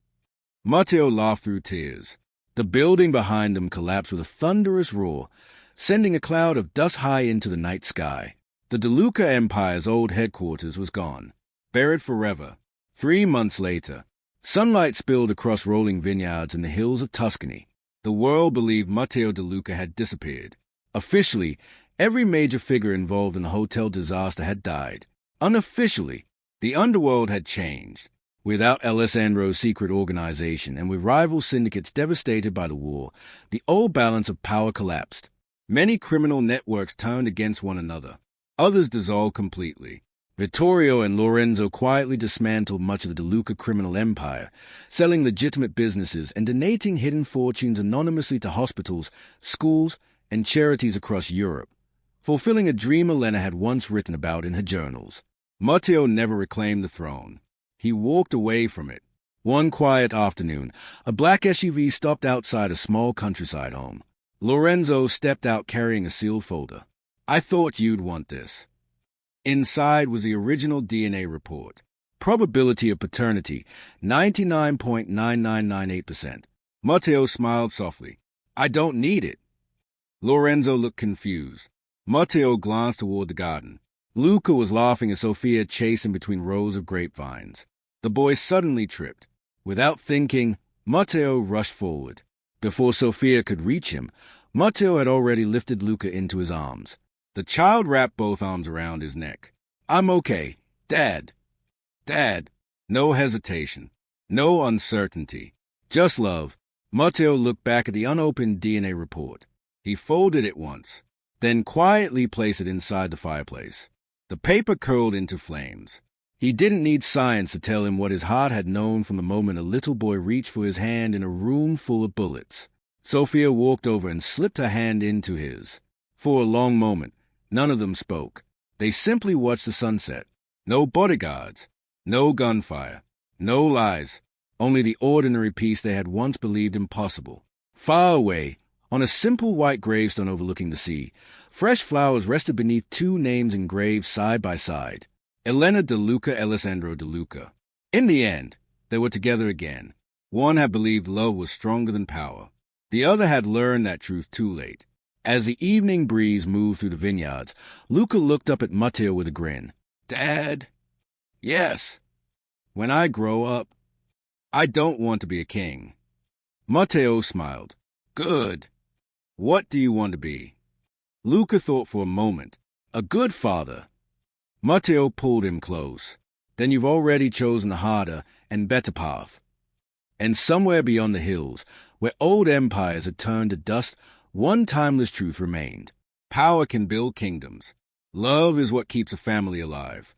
Matteo laughed through tears. The building behind them collapsed with a thunderous roar, sending a cloud of dust high into the night sky. The De Luca Empire's old headquarters was gone, buried forever. 3 months later, sunlight spilled across rolling vineyards in the hills of Tuscany. The world believed Matteo De Luca had disappeared. Officially, every major figure involved in the hotel disaster had died. Unofficially, the underworld had changed. Without Alessandro's secret organization and with rival syndicates devastated by the war, the old balance of power collapsed. Many criminal networks turned against one another. Others dissolved completely. Vittorio and Lorenzo quietly dismantled much of the De Luca criminal empire, selling legitimate businesses and donating hidden fortunes anonymously to hospitals, schools, and charities across Europe, fulfilling a dream Elena had once written about in her journals. Matteo never reclaimed the throne. He walked away from it. One quiet afternoon, a black SUV stopped outside a small countryside home. Lorenzo stepped out carrying a sealed folder. "I thought you'd want this." Inside was the original DNA report. Probability of paternity, 99.9998%. Matteo smiled softly. "I don't need it." Lorenzo looked confused. Matteo glanced toward the garden. Luca was laughing as Sofia chased him between rows of grapevines. The boy suddenly tripped. Without thinking, Matteo rushed forward. Before Sofia could reach him, Matteo had already lifted Luca into his arms. The child wrapped both arms around his neck. "I'm okay. Dad." "Dad." No hesitation. No uncertainty. Just love. Matteo looked back at the unopened DNA report. He folded it once, then quietly placed it inside the fireplace. The paper curled into flames. He didn't need science to tell him what his heart had known from the moment a little boy reached for his hand in a room full of bullets. Sofia walked over and slipped her hand into his. For a long moment, none of them spoke. They simply watched the sunset. No bodyguards, no gunfire, no lies, only the ordinary peace they had once believed impossible. Far away, on a simple white gravestone overlooking the sea, fresh flowers rested beneath two names engraved side by side. Elena De Luca, Alessandro De Luca. In the end, they were together again. One had believed love was stronger than power. The other had learned that truth too late. As the evening breeze moved through the vineyards, Luca looked up at Matteo with a grin. "Dad?" "Yes." "When I grow up, I don't want to be a king." Matteo smiled. "Good. What do you want to be?" Luca thought for a moment. "A good father." Matteo pulled him close. "Then you've already chosen the harder and better path." And somewhere beyond the hills, where old empires had turned to dust, one timeless truth remained. Power can build kingdoms. Love is what keeps a family alive.